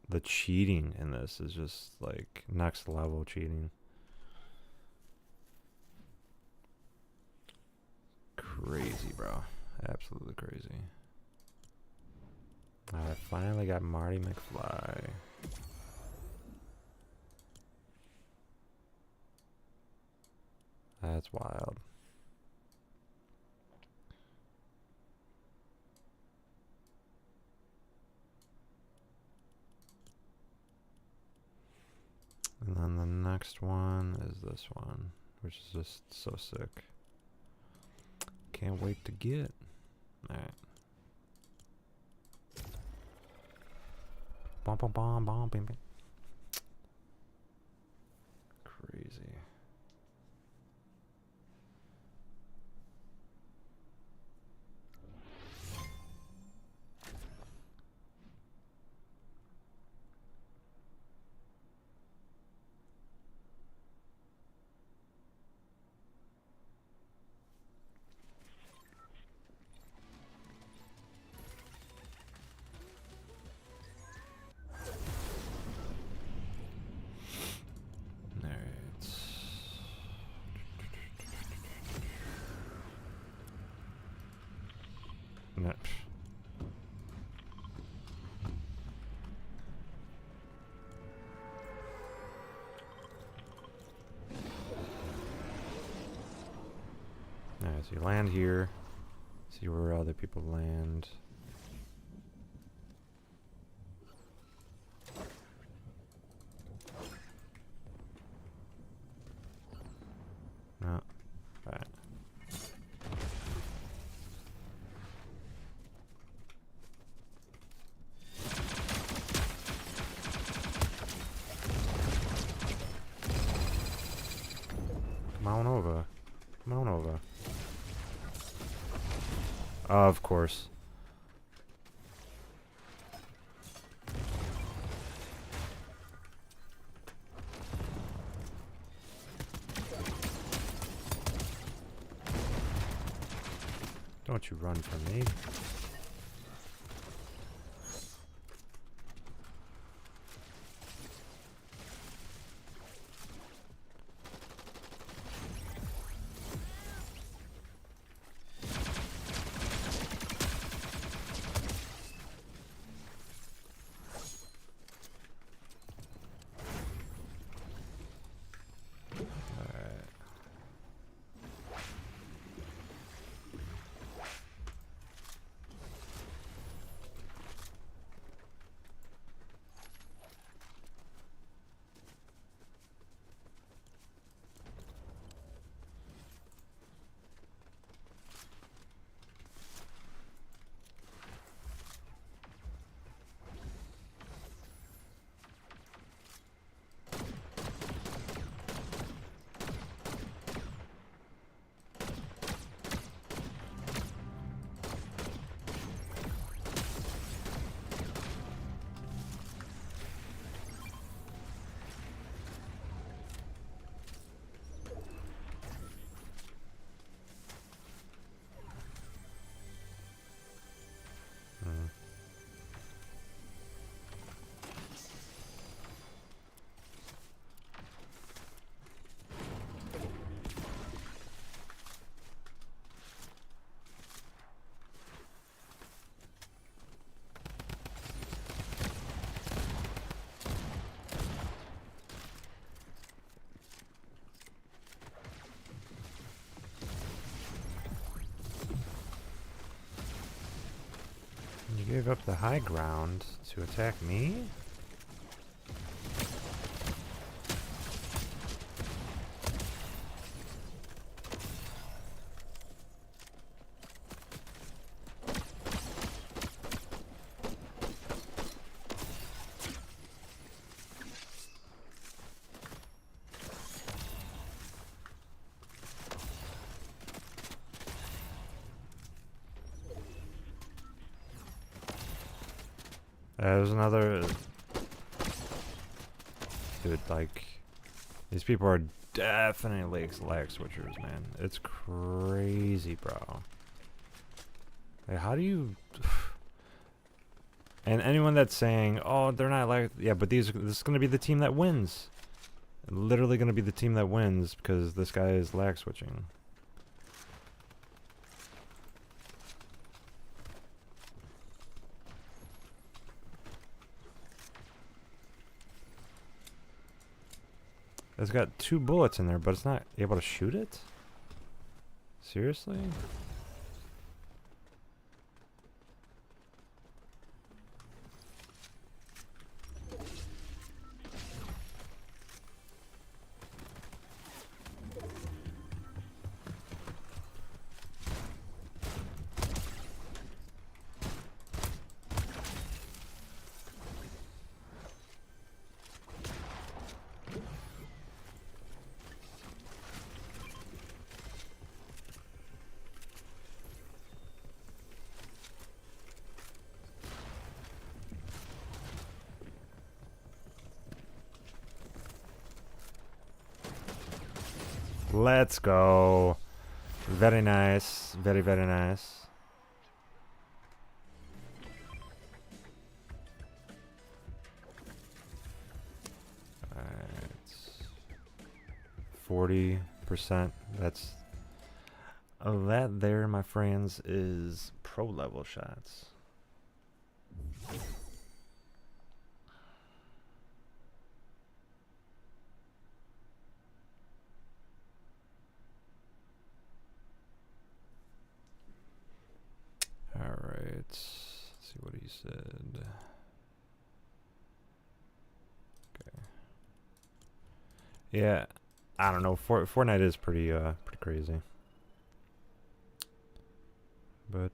The cheating in this is just like next level cheating. Crazy, bro. Absolutely crazy. I finally got Marty McFly. That's wild. And then the next one is this one, which is just so sick. Can't wait to get. Alright. Bom, bom, bom, bom, bim, bim. Crazy. No. Alright, so you land here. See where other people land. No. Right. Come on over. Come on over. Of course. Don't you run from me. You gave up the high ground to attack me? There's another... Dude, like... These people are definitely lag switchers, man. It's crazy, bro. Like, how do you... And anyone that's saying, oh, they're not like... Yeah, but this is going to be the team that wins. Literally going to be the team that wins because this guy is lag switching. It's got 2 bullets in there, but it's not able to shoot it? Seriously? Let's go. Very nice. Very, very nice. Alright. 40%. That's... that there, my friends, is pro level shots. Let's see what he said. Okay. Yeah, I don't know. Fortnite is pretty crazy. But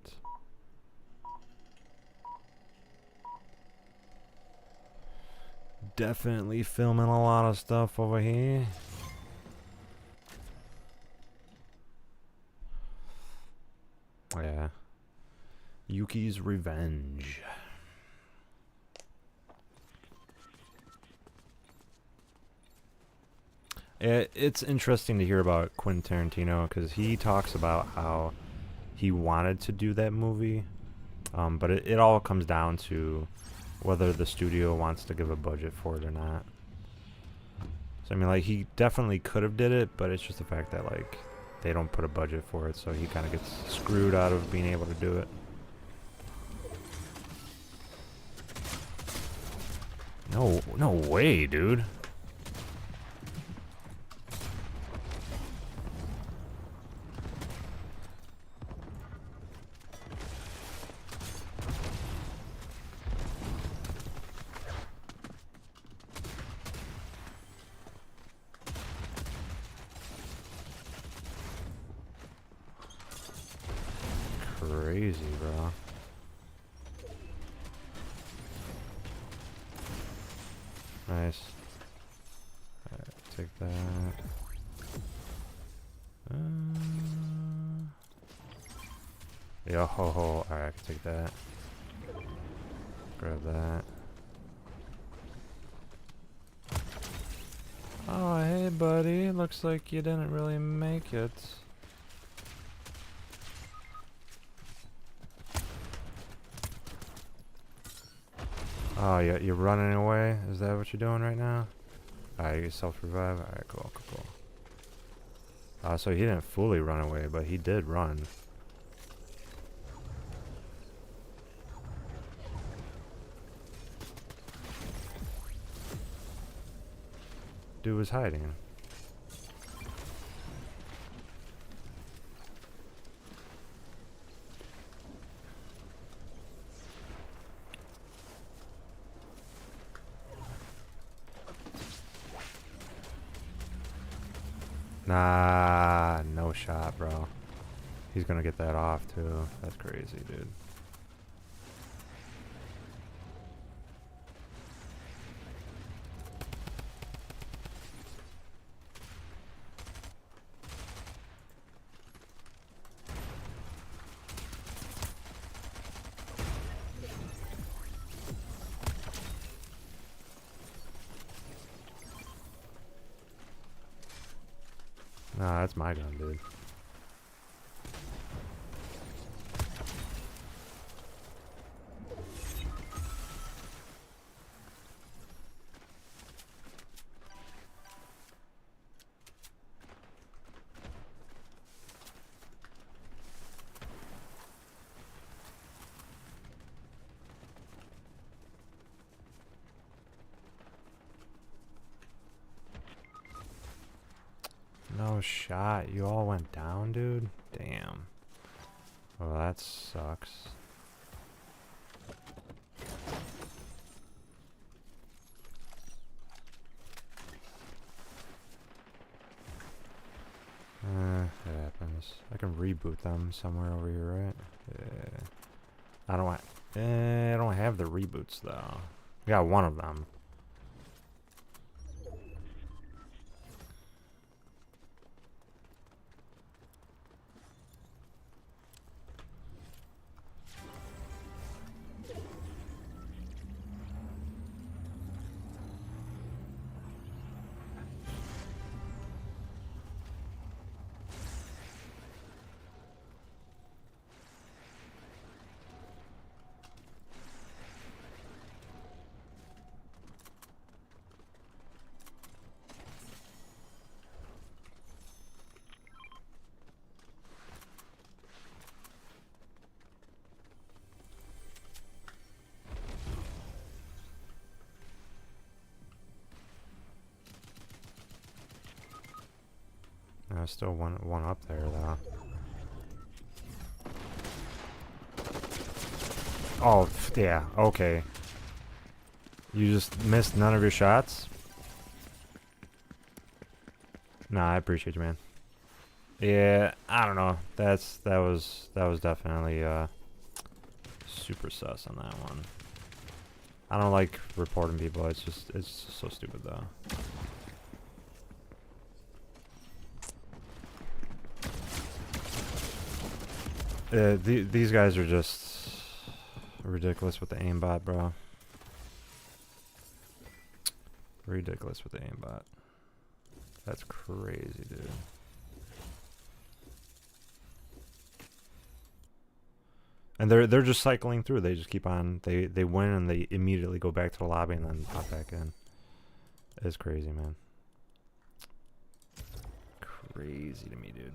definitely filming a lot of stuff over here. Yeah. Yuki's Revenge. It's interesting to hear about Quentin Tarantino because he talks about how he wanted to do that movie, but it all comes down to whether the studio wants to give a budget for it or not. So I mean, like, he definitely could have did it, but it's just the fact that, like, they don't put a budget for it, so he kind of gets screwed out of being able to do it. No way, dude. Crazy, bro. Nice. Alright, take that. Yo ho ho. Alright, I can take that. Grab that. Oh, hey, buddy. Looks like you didn't really make it. Oh, yeah, you're running away? Is that what you're doing right now? Alright, you self-revive? Alright, cool. So he didn't fully run away, but he did run. Dude was hiding. Nah, no shot, bro. He's gonna get that off, too. That's crazy, dude. Nah, that's my gun, dude. No shot. You all went down, dude? Damn. Well, that sucks. It happens. I can reboot them somewhere over here, right? Yeah. I don't have the reboots, though. I got one of them. There's still one up there, though. Oh, yeah, okay. You just missed none of your shots? Nah, I appreciate you, man. Yeah, I don't know. That was definitely super sus on that one. I don't like reporting people. It's just so stupid though. These guys are just ridiculous with the aimbot, bro. Ridiculous with the aimbot. That's crazy, dude. And they're just cycling through. They just keep on. They win and they immediately go back to the lobby and then pop back in. It's crazy, man. Crazy to me, dude.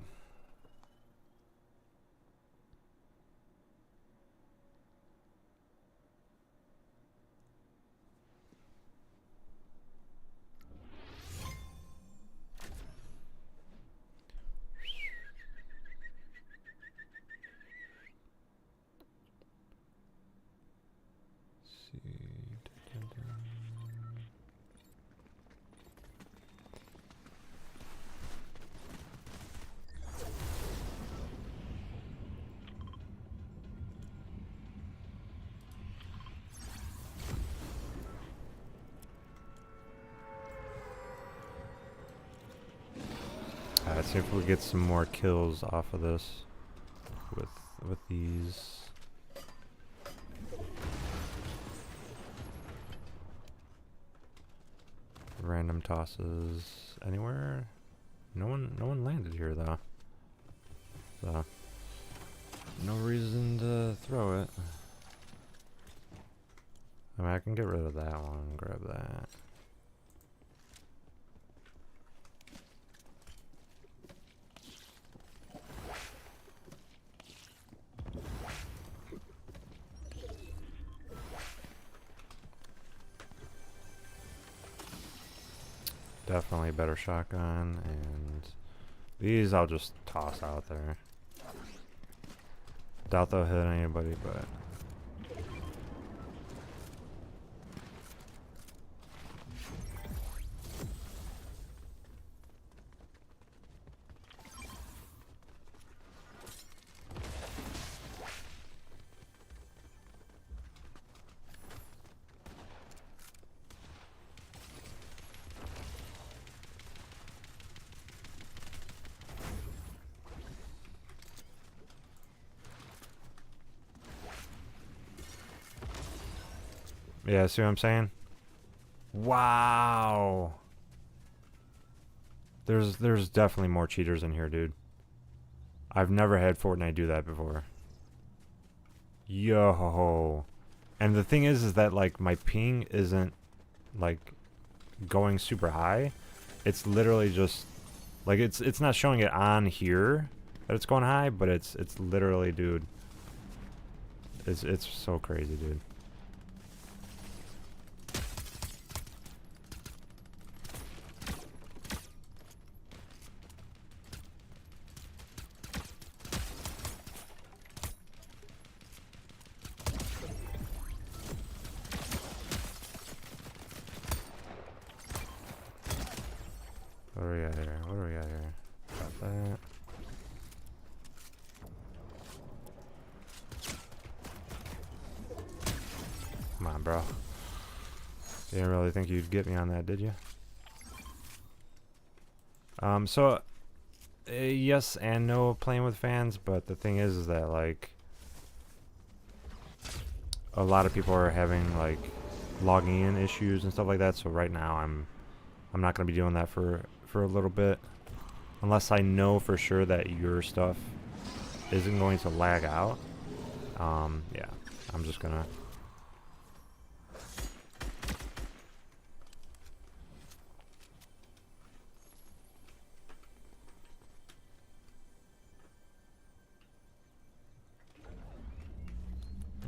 Alright, see if we get some more kills off of this with these. Random tosses anywhere. No one landed here though. So no reason to throw it. I mean, I can get rid of that one, grab that. Definitely a better shotgun, and these I'll just toss out there. Doubt they'll hit anybody, but yeah, see what I'm saying? Wow. There's definitely more cheaters in here, dude. I've never had Fortnite do that before. Yo. And the thing is that like my ping isn't like going super high. It's literally just like it's not showing it on here that it's going high, but it's literally, dude. It's so crazy, dude. What do we got here? What do we got here? Got that. Come on, bro. You didn't really think you'd get me on that, did you? So, yes and no playing with fans, but the thing is that, like, a lot of people are having, like, logging in issues and stuff like that, so right now I'm not going to be doing that for a little bit. Unless I know for sure that your stuff isn't going to lag out. Yeah, I'm just going to...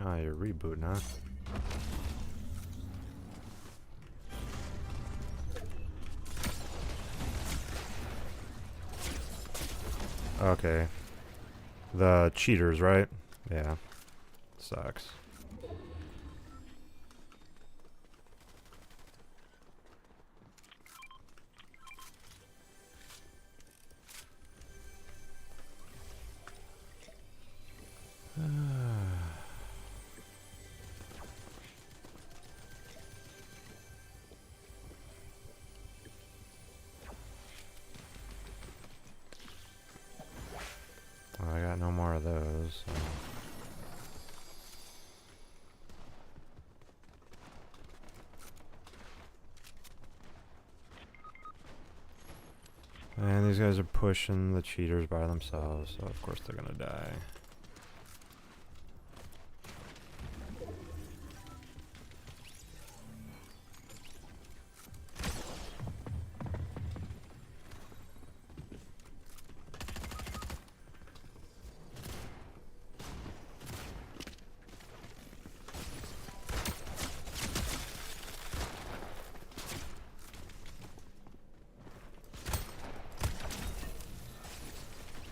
Oh, you're rebooting, huh? Okay. The cheaters, right? Yeah. Sucks. So. And these guys are pushing the cheaters by themselves, so of course they're gonna die.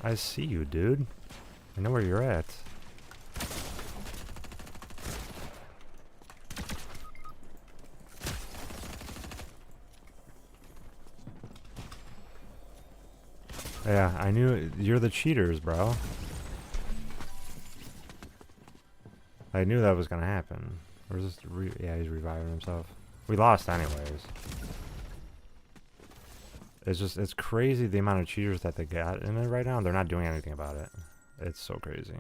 I see you, dude. I know where you're at. Yeah, I knew you're the cheaters, bro. I knew that was gonna happen. Where's this? Yeah, he's reviving himself. We lost anyways. It's crazy the amount of cheaters that they got in it right now. They're not doing anything about it. It's so crazy.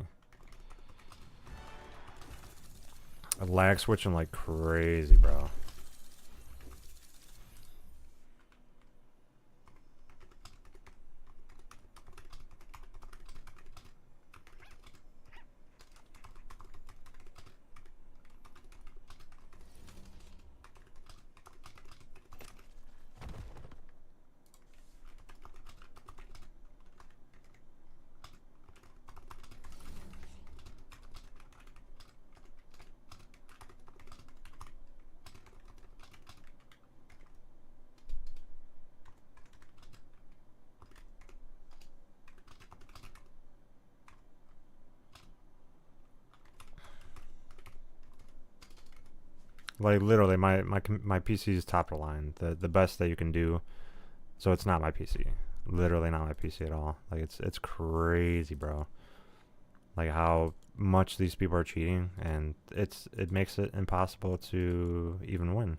Lag switching like crazy, bro. Like literally, my PC is top of the line. The best that you can do. So it's not my PC. Literally not my PC at all. Like it's crazy, bro. Like how much these people are cheating, and it makes it impossible to even win.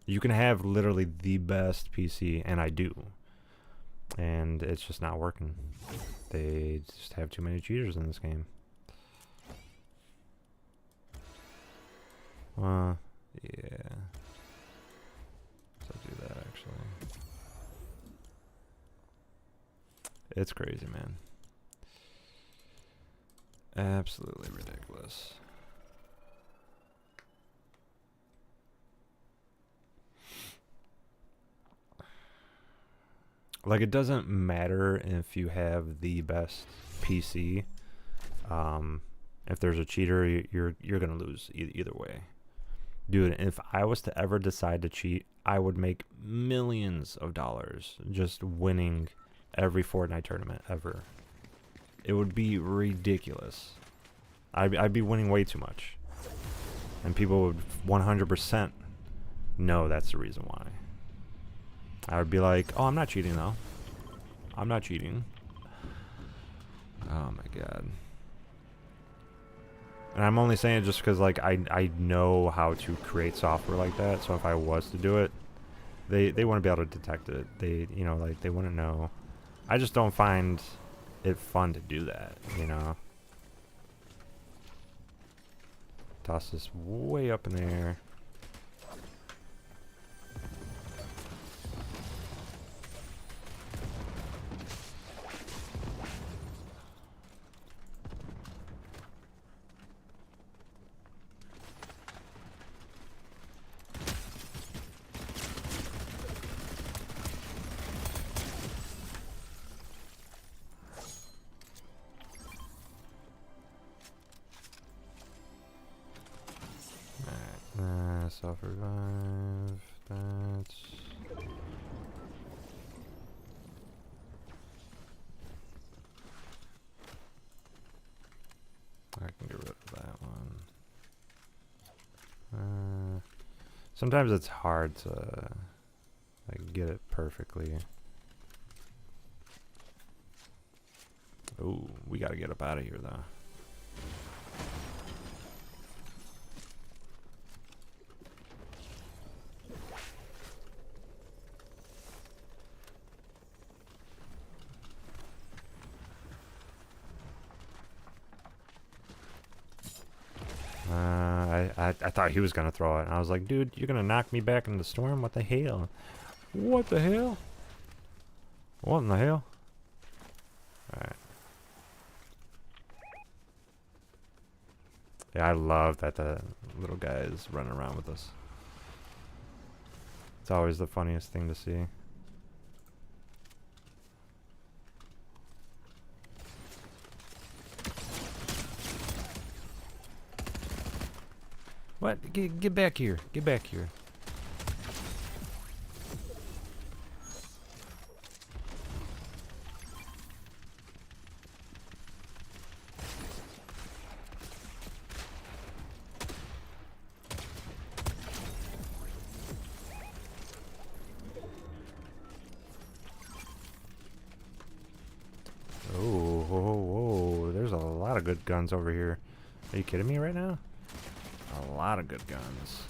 You can have literally the best PC, and I do, and it's just not working. They just have too many cheaters in this game. Yeah. So do that actually. It's crazy, man. Absolutely ridiculous. Like, it doesn't matter if you have the best PC. If there's a cheater, you're gonna lose either way. Dude, if I was to ever decide to cheat, I would make millions of dollars just winning every Fortnite tournament ever. It would be ridiculous. I'd be winning way too much. And people would 100% know that's the reason why. I would be like, oh, I'm not cheating though. I'm not cheating. Oh my god. And I'm only saying it just because, like, I know how to create software like that. So if I was to do it, they wouldn't be able to detect it. They, you know, like, they wouldn't know. I just don't find it fun to do that, you know. Toss this way up in the air. Self-revive, that's... I can get rid of that one. Sometimes it's hard to like get it perfectly. Ooh, we gotta get up out of here though. I thought he was gonna throw it. And I was like, dude, you're gonna knock me back in the storm? What the hell? What the hell? What in the hell? Alright. Yeah, I love that the little guy is running around with us. It's always the funniest thing to see. What? Get back here. Get back here. Oh, whoa, whoa. There's a lot of good guns over here. Are you kidding me right now? A lot of good guns.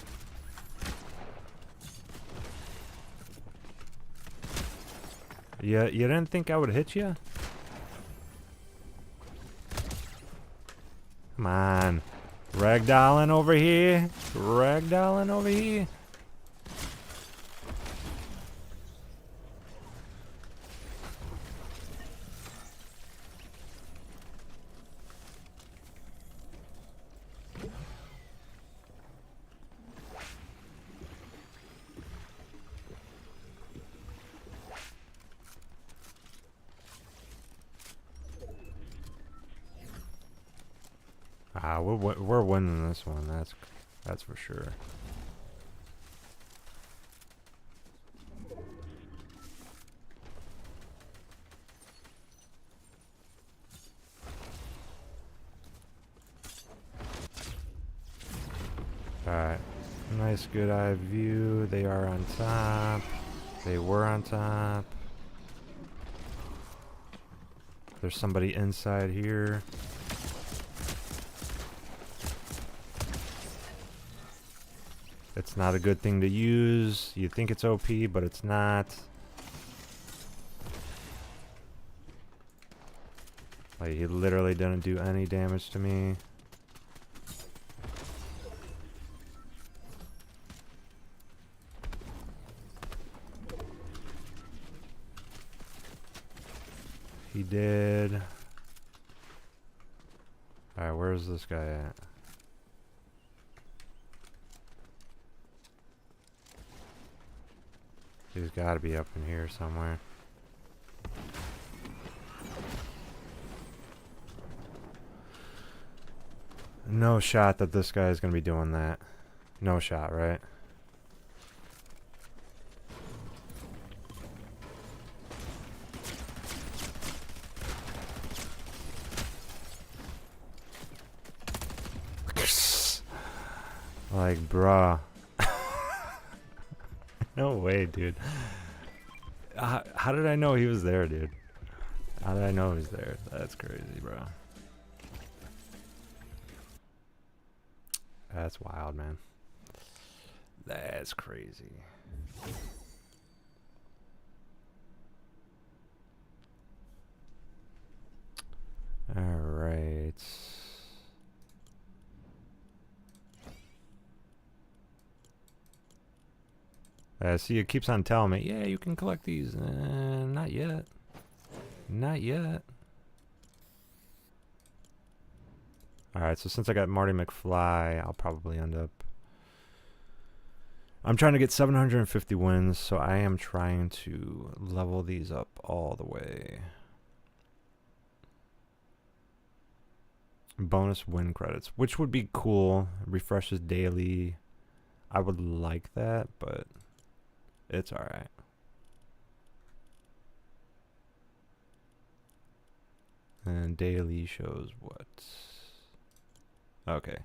Yeah, you didn't think I would hit you? Come on. Ragdolling over here. Ragdolling over here. Ah, we're winning this one. That's for sure. Alright. Nice good eye view. They are on top. They were on top. There's somebody inside here. It's not a good thing to use. You think it's OP, but it's not. Like, he literally didn't do any damage to me. He did. Alright, where's this guy at? He's got to be up in here somewhere. No shot that this guy is going to be doing that. No shot, right? Like, bruh. No way, dude. How did I know he was there, dude? How did I know he was there? That's crazy, bro. That's wild, man. That's crazy. All right. See, it keeps on telling me, yeah, you can collect these. Not yet. Not yet. Alright, so since I got Marty McFly, I'll probably end up... I'm trying to get 750 wins, so I am trying to level these up all the way. Bonus win credits, which would be cool. Refreshes daily. I would like that, but... it's alright. And daily shows what? Okay.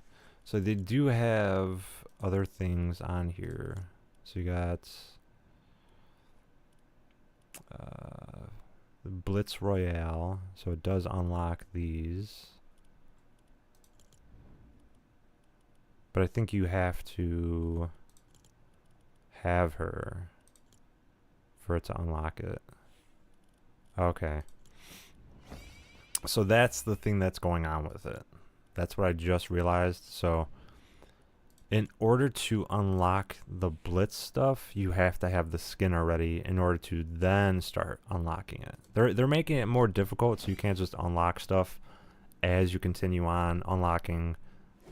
So they do have other things on here. So you got the Blitz Royale. So it does unlock these. But I think you have to have her for it to unlock it. Okay. So that's the thing that's going on with it. That's what I just realized. So In order to unlock the Blitz stuff, you have to have the skin already in order to then start unlocking it. They're making it more difficult, so you can't just unlock stuff as you continue on unlocking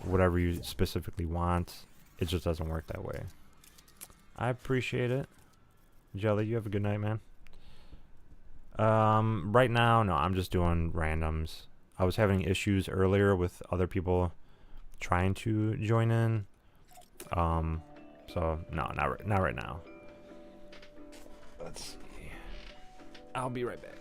whatever you specifically want. It just doesn't work that way. I appreciate it. Jelly, you have a good night, man. Right now, no, I'm just doing randoms. I was having issues earlier with other people trying to join in. So no, not right now. Let's see. I'll be right back.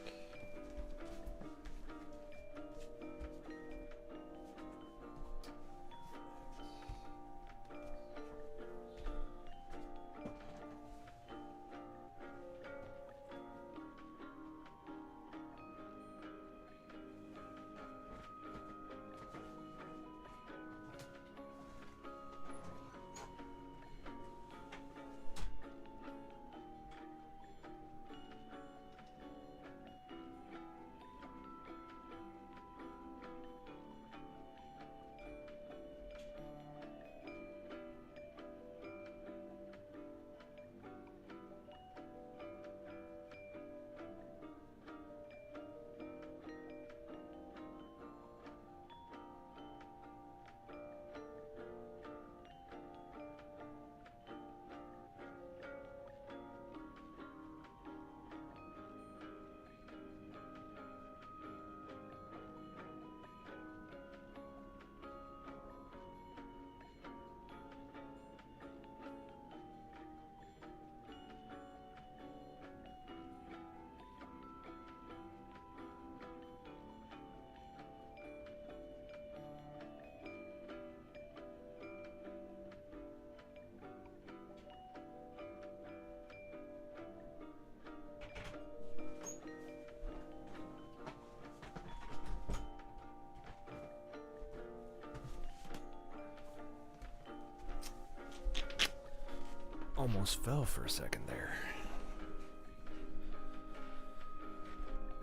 Almost fell for a second there.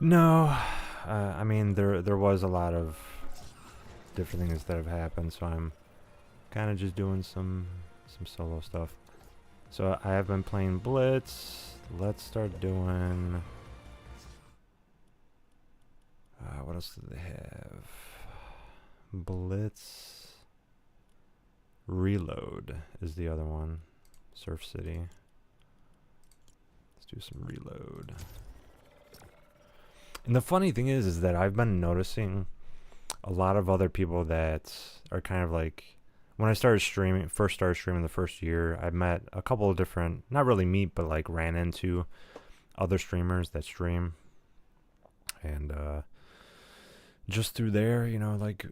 No, I mean there was a lot of different things that have happened, so I'm kind of just doing some solo stuff. So I have been playing Blitz. Let's start doing. What else do they have? Blitz. Reload is the other one. Surf City. Let's do some Reload. And the funny thing is that I've been noticing a lot of other people that are kind of like, when I started streaming, first started streaming the first year, I met a couple of different, not really meet, but like ran into other streamers that stream. And just through there, you know, like,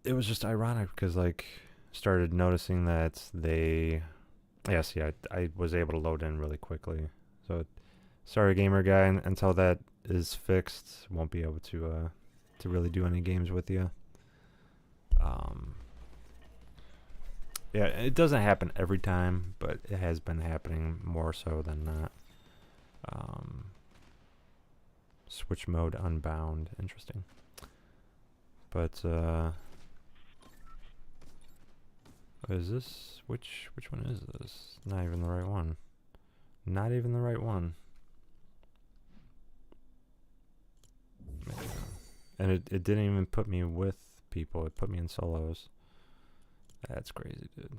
it was just ironic because like, started noticing that they, yeah, see, I was able to load in really quickly. So, sorry, gamer guy, until that is fixed, won't be able to really do any games with you. Yeah, it doesn't happen every time, but it has been happening more so than not. Switch mode unbound, interesting. But is this which one is this? Not even the right one. Not even the right one. And it didn't even put me with people. It put me in solos. That's crazy, dude.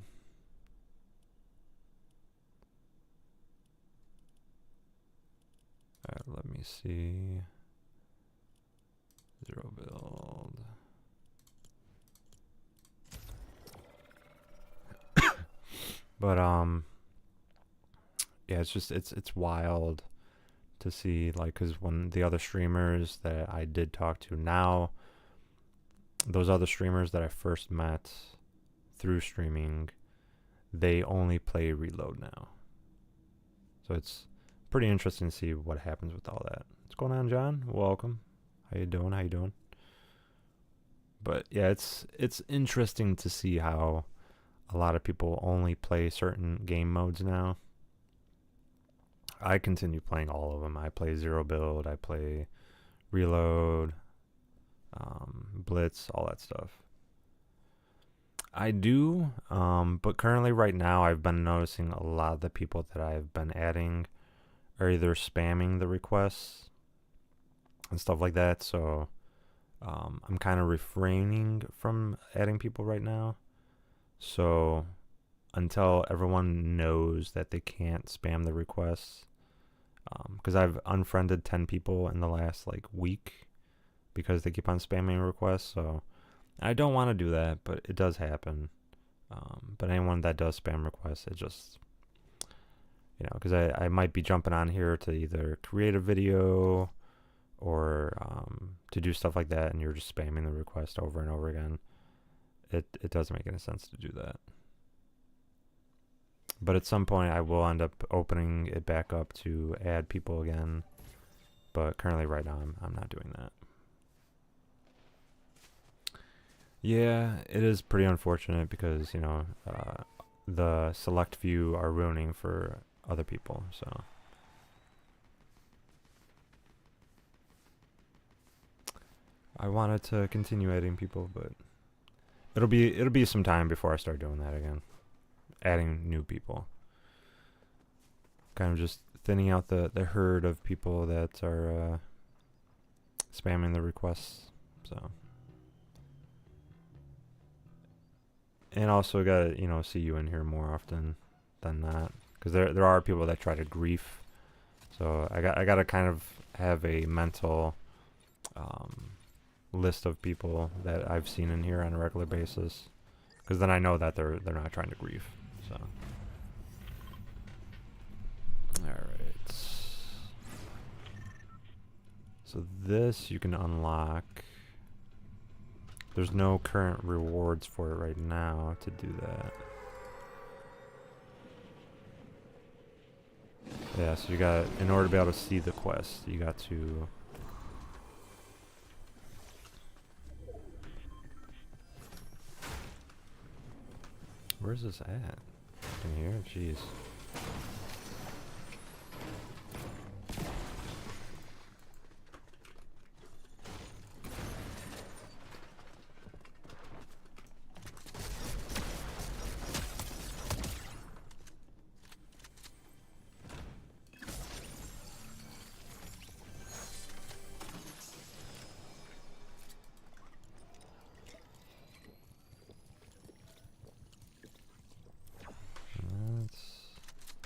Alright, let me see. Zero build. But yeah, it's just it's wild to see, like, because when the other streamers that I did talk to now, those other streamers that I first met through streaming, they only play Reload now. So it's pretty interesting to see what happens with all that. What's going on, John? Welcome. How you doing? How you doing? But yeah, it's interesting to see how a lot of people only play certain game modes now. I continue playing all of them. I play Zero Build, I play Reload, Blitz, all that stuff. I do, but currently right now I've been noticing a lot of the people that I've been adding are either spamming the requests and stuff like that, so I'm kind of refraining from adding people right now. So until everyone knows that they can't spam the requests, because I've unfriended 10 people in the last like week because they keep on spamming requests, so I don't want to do that, but it does happen. But anyone that does spam requests, it just, because I might be jumping on here to either create a video or to do stuff like that, and you're just spamming the request over and over again. It doesn't make any sense to do that. But at some point, I will end up opening it back up to add people again. But currently, right now, I'm not doing that. Yeah, it is pretty unfortunate because, the select few are ruining for other people, so. I wanted to continue adding people, but it'll be some time before I start doing that again. Adding new people. Kind of just thinning out the herd of people that are spamming the requests, so. And also gotta, see you in here more often than not. Because there are people that try to grief. So I gotta kind of have a mental list of people that I've seen in here on a regular basis. Because then I know that they're not trying to grief. So. Alright. So this you can unlock. There's no current rewards for it right now to do that. Yeah, so you got, in order to be able to see the quest, you got to... Where's this at? In here? Jeez.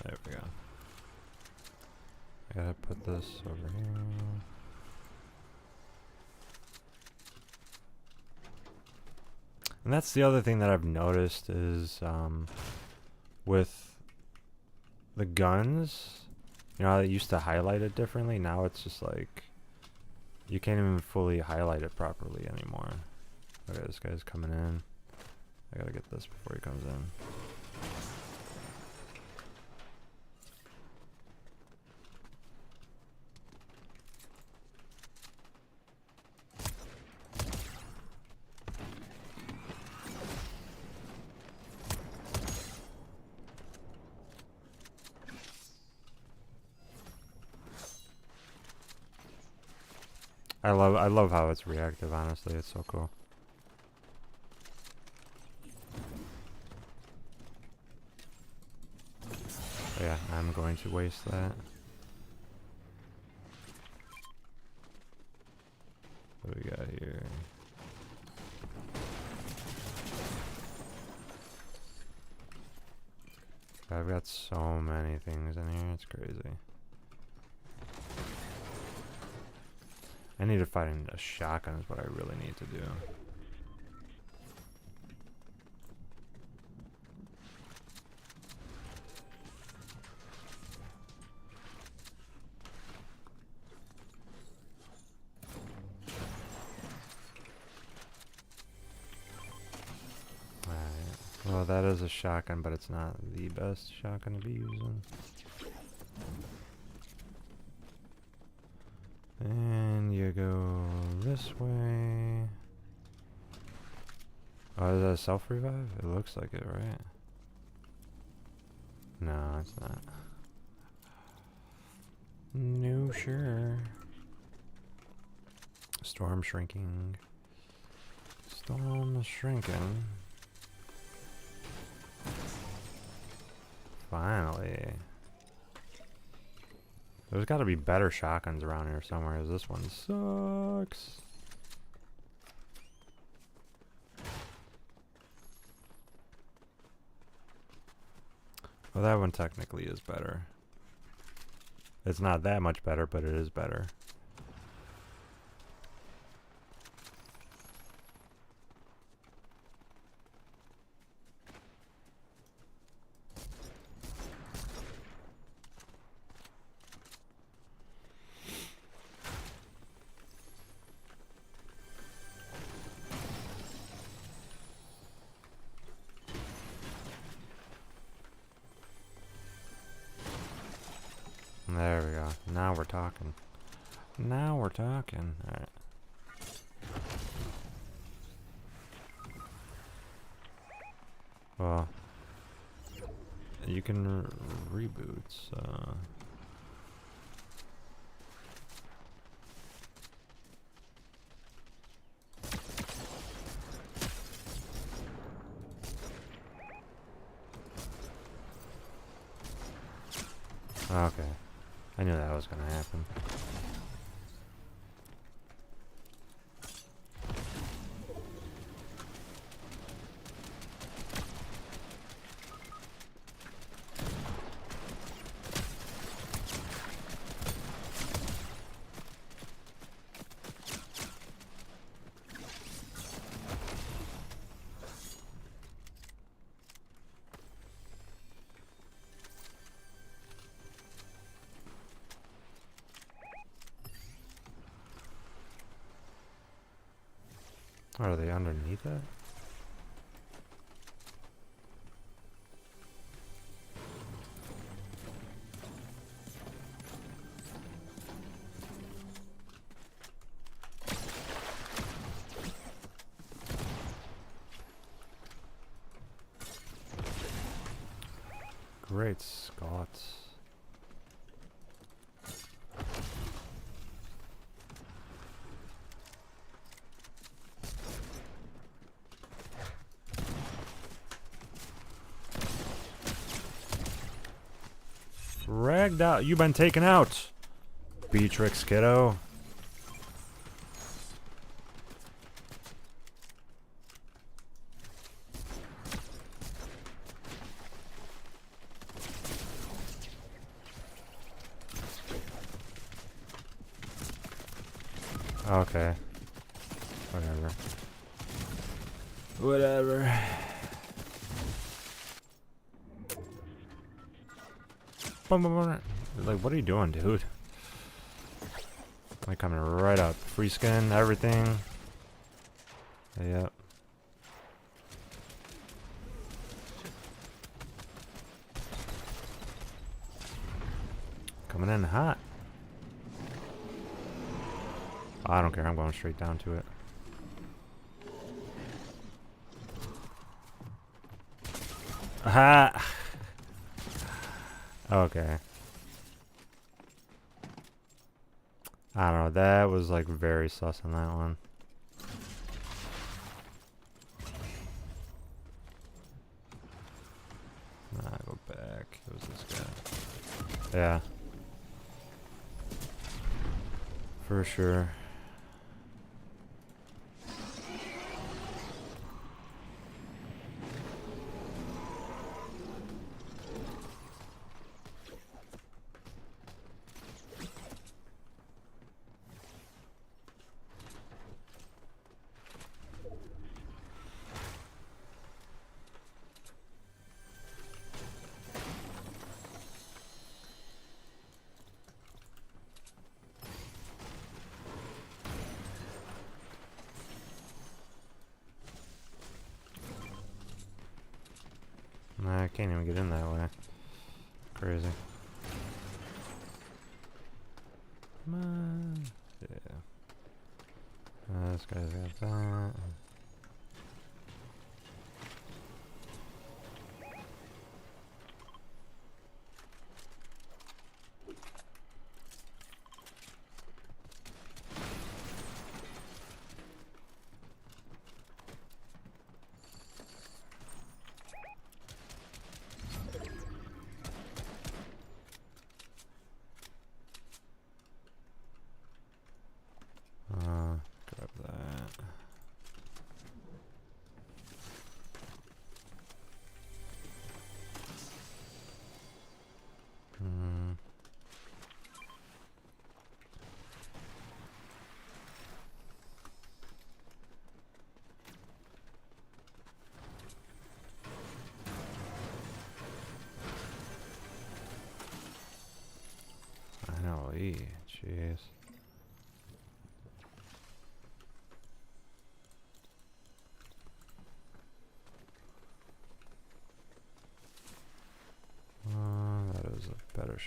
There we go. I gotta put this over here. And that's the other thing that I've noticed is with the guns, how they used to highlight it differently. Now it's just like you can't even fully highlight it properly anymore. Okay, this guy's coming in. I gotta get this before he comes in. I love how it's reactive, honestly. It's so cool. But yeah, I'm going to waste that. What do we got here? I've got so many things in here, it's crazy. I need to find a shotgun is what I really need to do. Alright. Well, that is a shotgun, but it's not the best shotgun to be using. And you go this way. Oh, is that a self-revive? It looks like it, right? No, it's not. No, sure. Storm shrinking. Storm shrinking. Finally. There's got to be better shotguns around here somewhere. This one sucks. Well, that one technically is better. It's not that much better, but it is better. There we go. Now we're talking. Now we're talking. Alright. Well, you can reboot, so... Okay. I knew that was gonna happen. Are they underneath it? Great Scott. Ragged out. You've been taken out. Beatrix, kiddo. Okay. Whatever. Whatever. Like, what are you doing, dude? Like, coming right up. Free skin, everything. Yep. Coming in hot. Oh, I don't care. I'm going straight down to it. Aha! Okay. I don't know. That was like very sus on that one. Nah, go back. It was this guy. Yeah. For sure. Nah, I can't even get in that way. Crazy. Come on. Yeah. This guy's got that.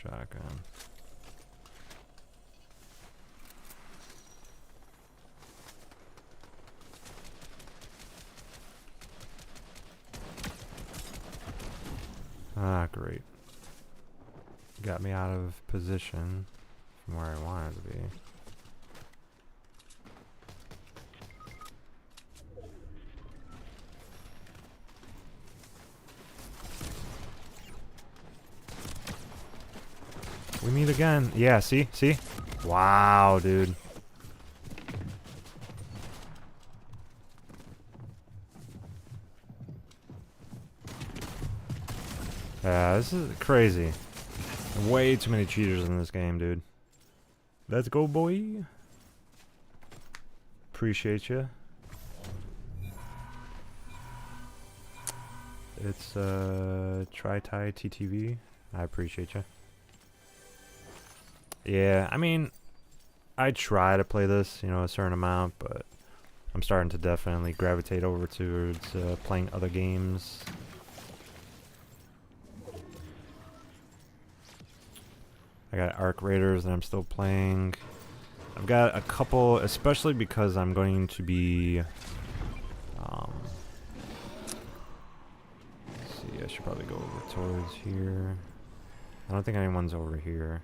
shotgun. Ah, great. Got me out of position from where I wanted to be. We meet again. Yeah, see? See? Wow, dude. Yeah, this is crazy. Way too many cheaters in this game, dude. Let's go, boy. Appreciate you. It's Tri-Tie TTV. I appreciate you. Yeah, I mean, I try to play this, you know, a certain amount, but I'm starting to definitely gravitate over towards playing other games. I got Arc Raiders that I'm still playing. I've got a couple, especially because I'm going to be... let's see, I should probably go over towards here. I don't think anyone's over here.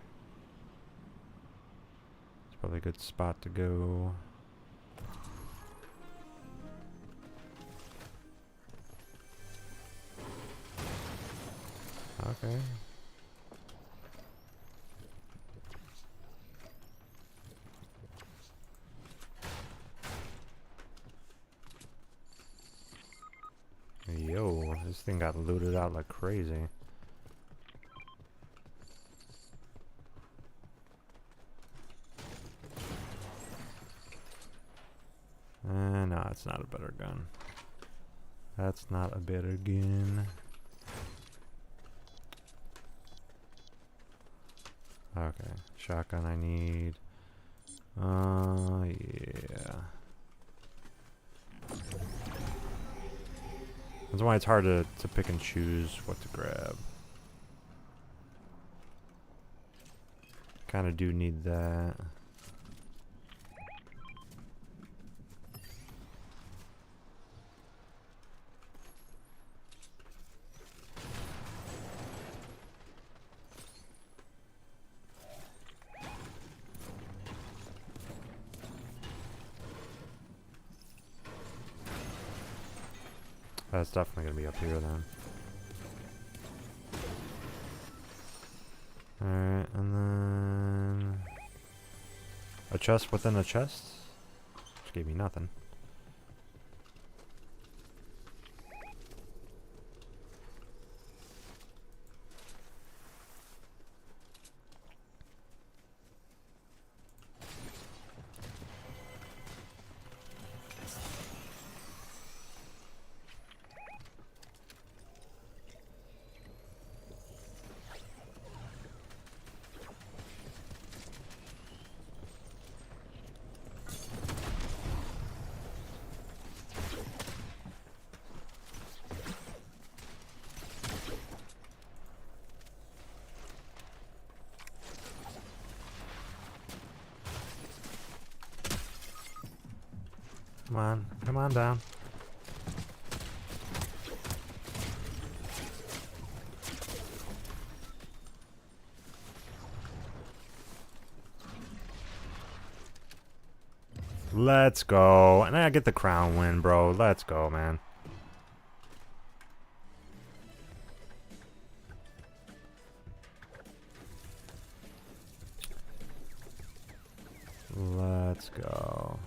It's probably a good spot to go. Okay. Yo, this thing got looted out like crazy. No, it's not a better gun. That's not a better gun. Okay, shotgun I need. Yeah. That's why it's hard to pick and choose what to grab. Kinda do need that. That's definitely gonna be up here then. Alright, and then... a chest within a chest? Which gave me nothing. Come on down. Let's go. And I get the crown win, bro. Let's go, man. Let's go.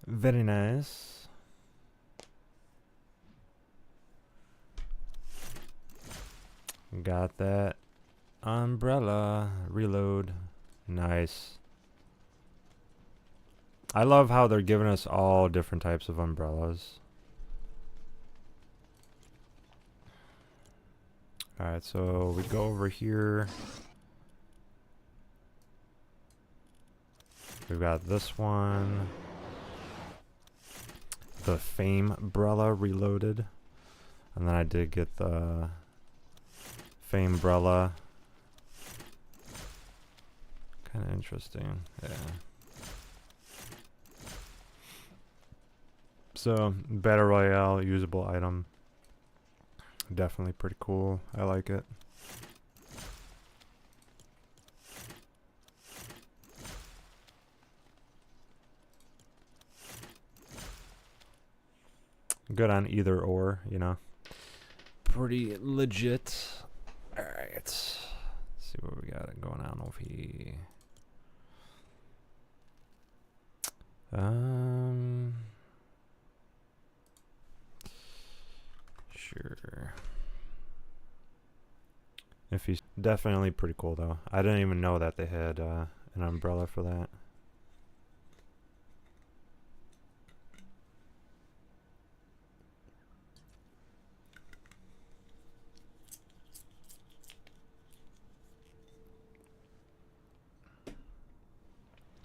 Very nice. Got that umbrella. Reload. Nice. I love how they're giving us all different types of umbrellas. Alright, so we go over here. We've got this one. The Fame umbrella reloaded. And then I did get the Famebrella. Kind of interesting. Yeah. So, Battle Royale, usable item. Definitely pretty cool. I like it. Good on either or, you know. Pretty legit. Alright. Let's see what we got going on over here. Sure. If he's definitely pretty cool though. I didn't even know that they had an umbrella for that.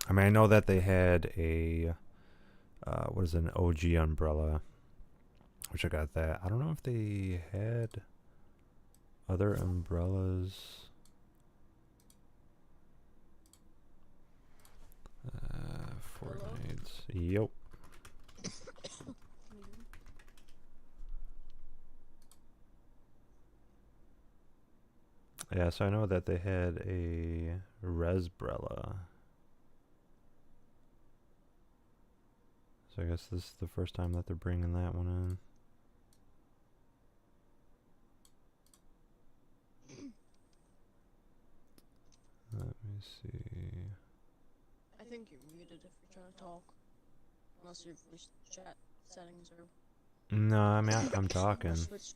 I mean, I know that they had a what is it, an OG umbrella, which I got that. I don't know if they had other umbrellas. Fortnite. Yep. Yeah, so I know that they had a Resbrella. So I guess this is the first time that they're bringing that one in. Let me see. I think you're muted if you're trying to talk. Unless you've reached chat settings or... No, I mean, I'm talking. Switch.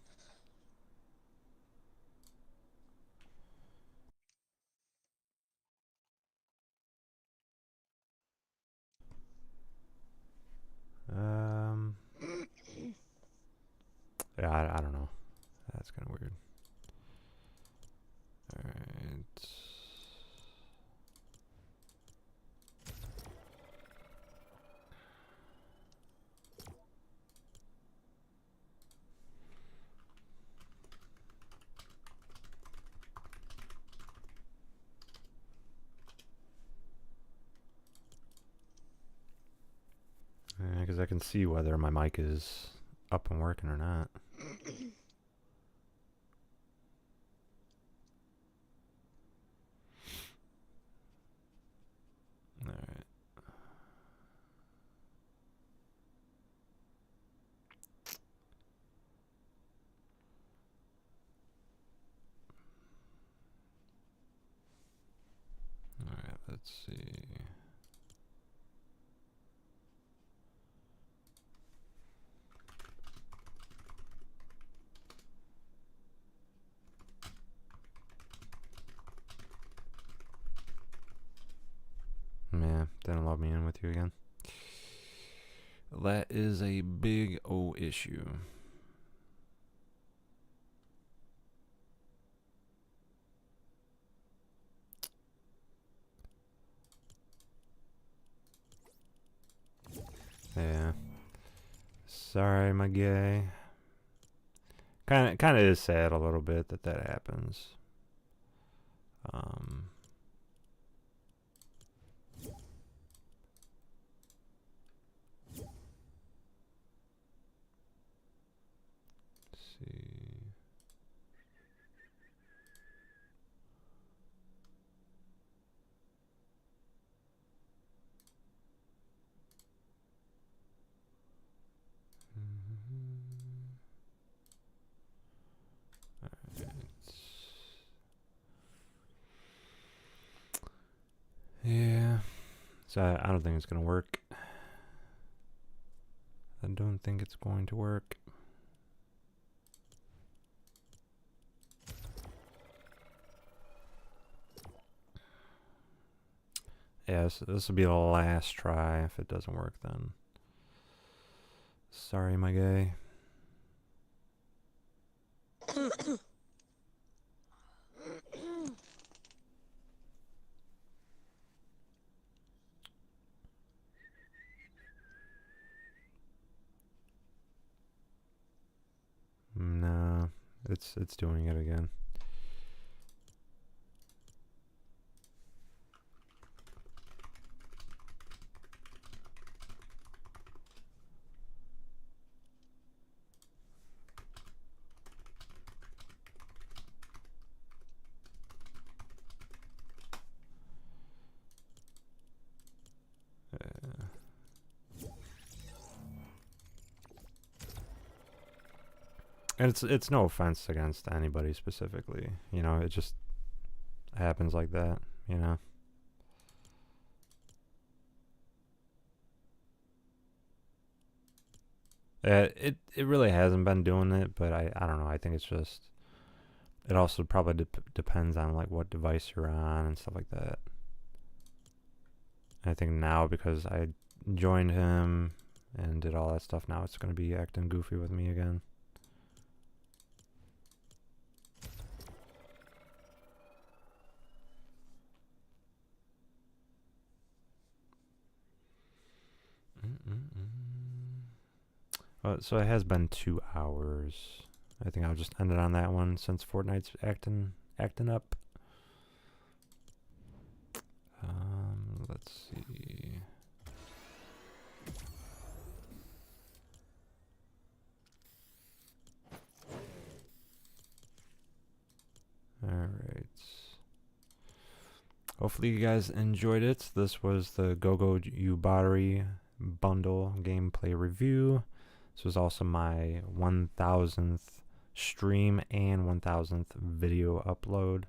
Yeah, I don't know. That's kind of weird. Alright. Yeah, because I can see whether my mic is up and working or not. Alright. Alright, let's see. Man, didn't log me in with you again. That is a big O issue. Yeah. Sorry, my guy. Kind of is sad a little bit that that happens. Let's see. Yeah. So I don't think it's gonna work. I don't think it's going to work. Yeah, this will be the last try. If it doesn't work, then sorry, my guy. No, it's doing it again. And it's no offense against anybody specifically. You know, it just happens like that. You know. It really hasn't been doing it, but I don't know. I think it's just it also probably depends on like what device you're on and stuff like that. I think now because I joined him and did all that stuff, now it's gonna be acting goofy with me again. So it has been 2 hours. I think I'll just end it on that one since Fortnite's acting up. Let's see. Alright. Hopefully you guys enjoyed it. This was the Gogo Yubari bundle gameplay review. This was also my 1000th stream and 1000th video upload.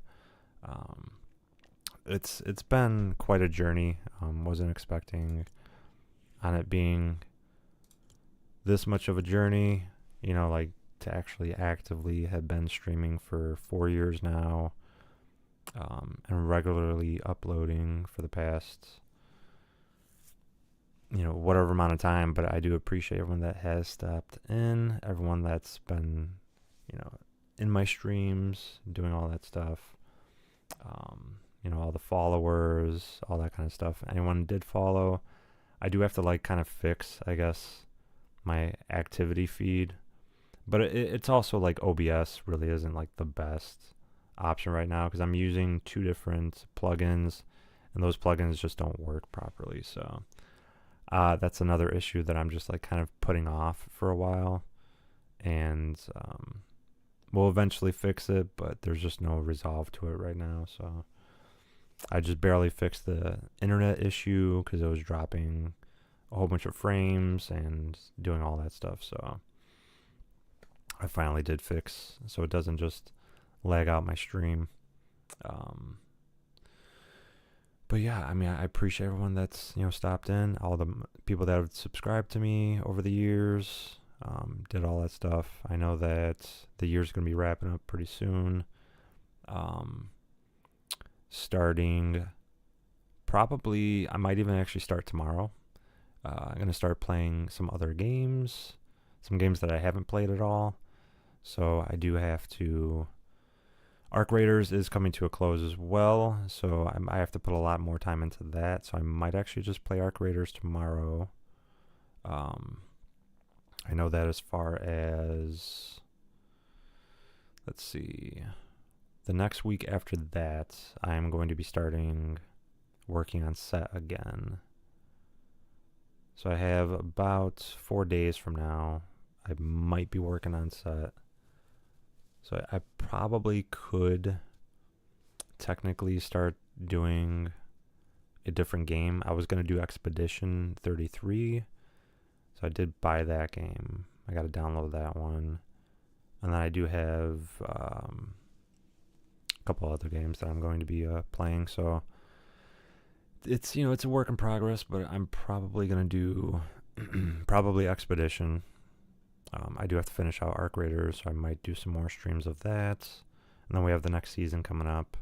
It's been quite a journey. Wasn't expecting on it being this much of a journey. You know, like to actually actively have been streaming for 4 years now, and regularly uploading for the past, you know, whatever amount of time. But I do appreciate everyone that has stepped in, everyone that's been, you know, in my streams, doing all that stuff. You know, all the followers, all that kind of stuff. Anyone did follow, I do have to like kind of fix, I guess, my activity feed. But it's also like OBS really isn't like the best option right now because I'm using 2 different plugins and those plugins just don't work properly. So that's another issue that I'm just like kind of putting off for a while, and we'll eventually fix it, but there's just no resolve to it right now. So I just barely fixed the internet issue because it was dropping a whole bunch of frames and doing all that stuff. So I finally did fix so it doesn't just lag out my stream. But yeah, I mean, I appreciate everyone that's, you know, stopped in, all the people that have subscribed to me over the years, did all that stuff. I know that the year's going to be wrapping up pretty soon. Starting probably, I might even actually start tomorrow. I'm going to start playing some other games, some games that I haven't played at all. So I do have to, Arc Raiders is coming to a close as well, so I have to put a lot more time into that. So I might actually just play Arc Raiders tomorrow. I know that as far as, let's see, the next week after that, I am going to be starting working on set again. So I have about 4 days from now, I might be working on set. So I probably could technically start doing a different game. I was going to do Expedition 33. So I did buy that game. I got to download that one. And then I do have a couple other games that I'm going to be playing. So it's, you know, it's a work in progress, but I'm probably going to do probably Expedition. I do have to finish out Arc Raiders, so I might do some more streams of that. And then we have the next season coming up.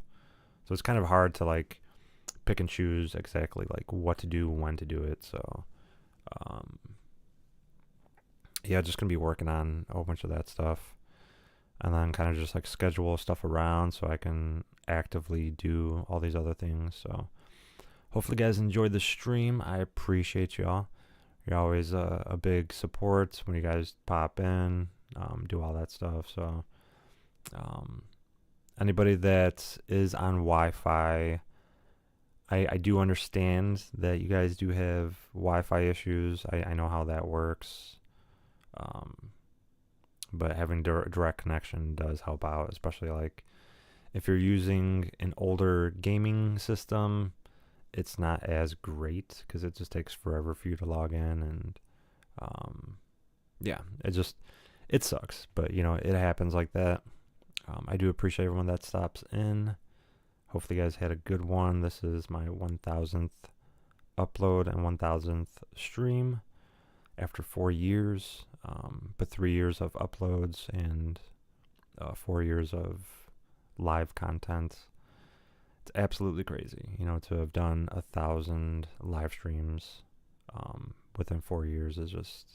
So it's kind of hard to like pick and choose exactly like what to do, when to do it. So yeah, just gonna be working on a whole bunch of that stuff. And then kind of just like schedule stuff around so I can actively do all these other things. So hopefully you guys enjoyed the stream. I appreciate y'all. You're always a big support when you guys pop in, do all that stuff. So anybody that is on Wi-Fi, I do understand that you guys do have Wi-Fi issues. I know how that works. But having direct connection does help out, especially like if you're using an older gaming system. It's not as great because it just takes forever for you to log in, and yeah, it sucks, but you know, it happens like that. I do appreciate everyone that stops in. Hopefully you guys had a good one. This is my 1000th upload and 1000th stream after 4 years, but 3 years of uploads and 4 years of live content. It's absolutely crazy, you know, to have done 1,000 live streams within 4 years is just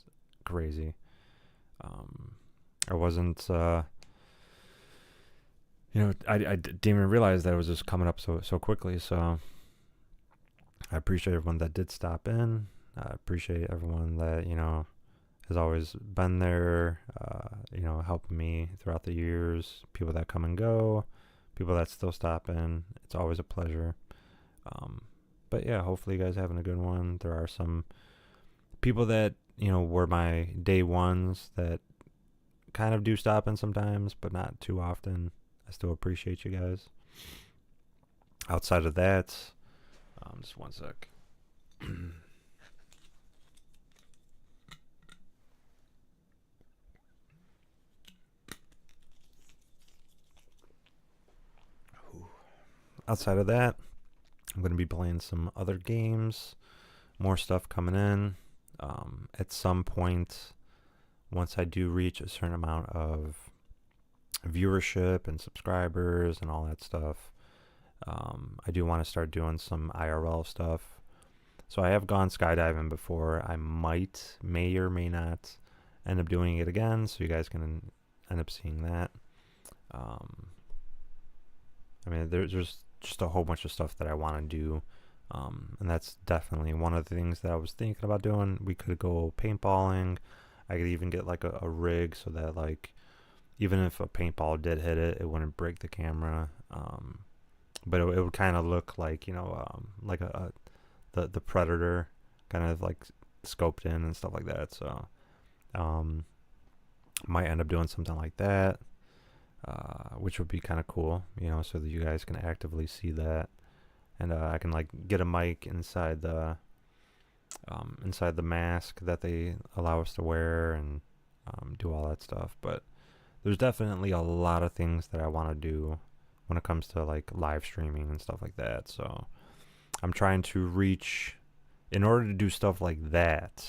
crazy. I wasn't, you know, I didn't even realize that it was just coming up so quickly. So I appreciate everyone that did stop in. I appreciate everyone that, you know, has always been there, you know, helping me throughout the years. People that come and go, people that still stop in. It's always a pleasure. But yeah, hopefully you guys having a good one. There are some people that, you know, were my day ones that kind of do stop in sometimes, but not too often. I still appreciate you guys. Outside of that, just one sec. Outside of that, I'm going to be playing some other games. More stuff coming in. At some point, once I do reach a certain amount of viewership and subscribers and all that stuff, I do want to start doing some IRL stuff. So I have gone skydiving before. I may or may not end up doing it again, so you guys can end up seeing that. I mean, there's just a whole bunch of stuff that I want to do, and that's definitely one of the things that I was thinking about doing. We could go paintballing. I could even get like a rig so that, like, even if a paintball did hit it, it wouldn't break the camera. But it would kind of look like, you know, like the Predator, kind of like scoped in and stuff like that. So might end up doing something like that, which would be kind of cool, you know, so that you guys can actively see that. And I can like get a mic inside the mask that they allow us to wear, and do all that stuff. But there's definitely a lot of things that I want to do when it comes to like live streaming and stuff like that. So I'm trying to reach, in order to do stuff like that,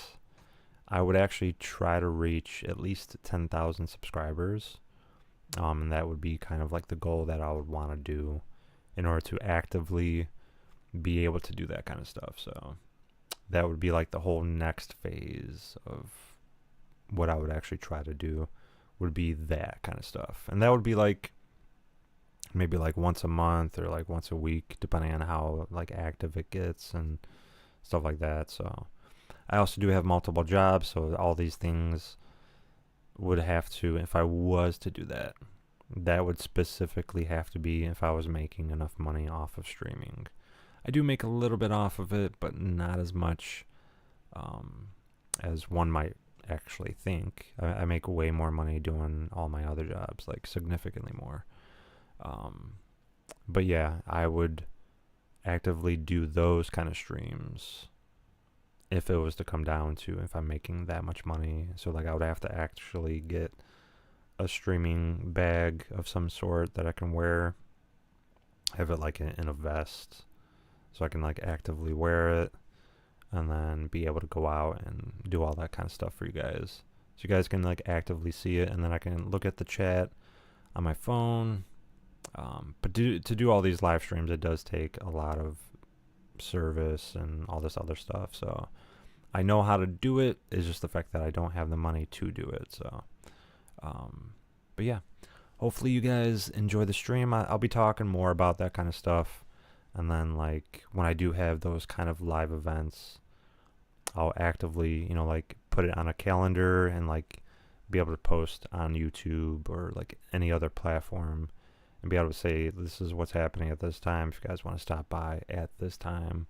I would actually try to reach at least 10,000 subscribers. And that would be kind of like the goal that I would want to do in order to actively be able to do that kind of stuff. So that would be like the whole next phase of what I would actually try to do, would be that kind of stuff. And that would be like maybe like once a month or like once a week, depending on how like active it gets and stuff like that. So I also do have multiple jobs, so all these things would have to, if I was to do that, that would specifically have to be if I was making enough money off of streaming. I do make a little bit off of it, but not as much as one might actually think. I make way more money doing all my other jobs, like significantly more. But yeah, I would actively do those kind of streams if it was to come down to if I'm making that much money. So like I would have to actually get a streaming bag of some sort that I can wear, have it like in a vest, so I can like actively wear it, and then be able to go out and do all that kind of stuff for you guys, so you guys can like actively see it, and then I can look at the chat on my phone. But to do all these live streams, it does take a lot of service and all this other stuff. So I know how to do it. It's just the fact that I don't have the money to do it. So, but yeah, hopefully you guys enjoy the stream. I'll be talking more about that kind of stuff. And then like when I do have those kind of live events, I'll actively, you know, like put it on a calendar and like be able to post on YouTube or like any other platform, and be able to say, this is what's happening at this time, if you guys want to stop by at this time.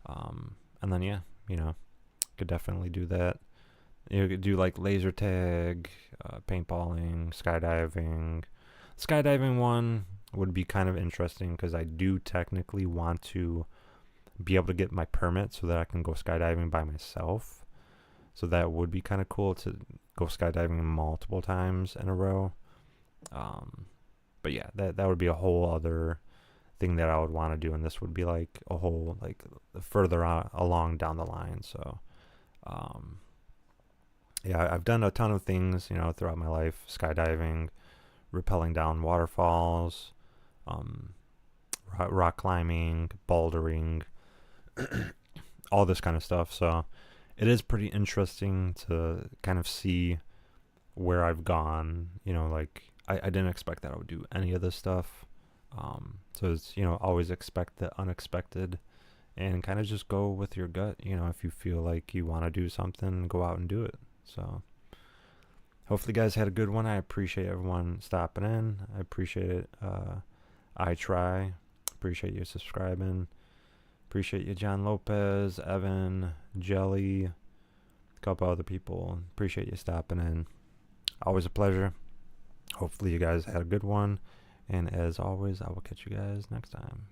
And then, yeah, you know, could definitely do that. You could do like laser tag, paintballing, skydiving. Skydiving one would be kind of interesting because I do technically want to be able to get my permit so that I can go skydiving by myself. So that would be kind of cool to go skydiving multiple times in a row. But yeah, that would be a whole other thing that I would want to do, and this would be like a whole like further along down the line. So yeah, I've done a ton of things, you know, throughout my life: skydiving, rappelling down waterfalls, rock climbing, bouldering, all this kind of stuff. So it is pretty interesting to kind of see where I've gone. You know, like I didn't expect that I would do any of this stuff. So it's, you know, always expect the unexpected and kind of just go with your gut. You know, if you feel like you want to do something, go out and do it. So hopefully you guys had a good one. I appreciate everyone stopping in. I appreciate it. I try. Appreciate you subscribing. Appreciate you, John Lopez, Evan, Jelly, a couple other people. Appreciate you stopping in. Always a pleasure. Hopefully you guys had a good one. And as always, I will catch you guys next time.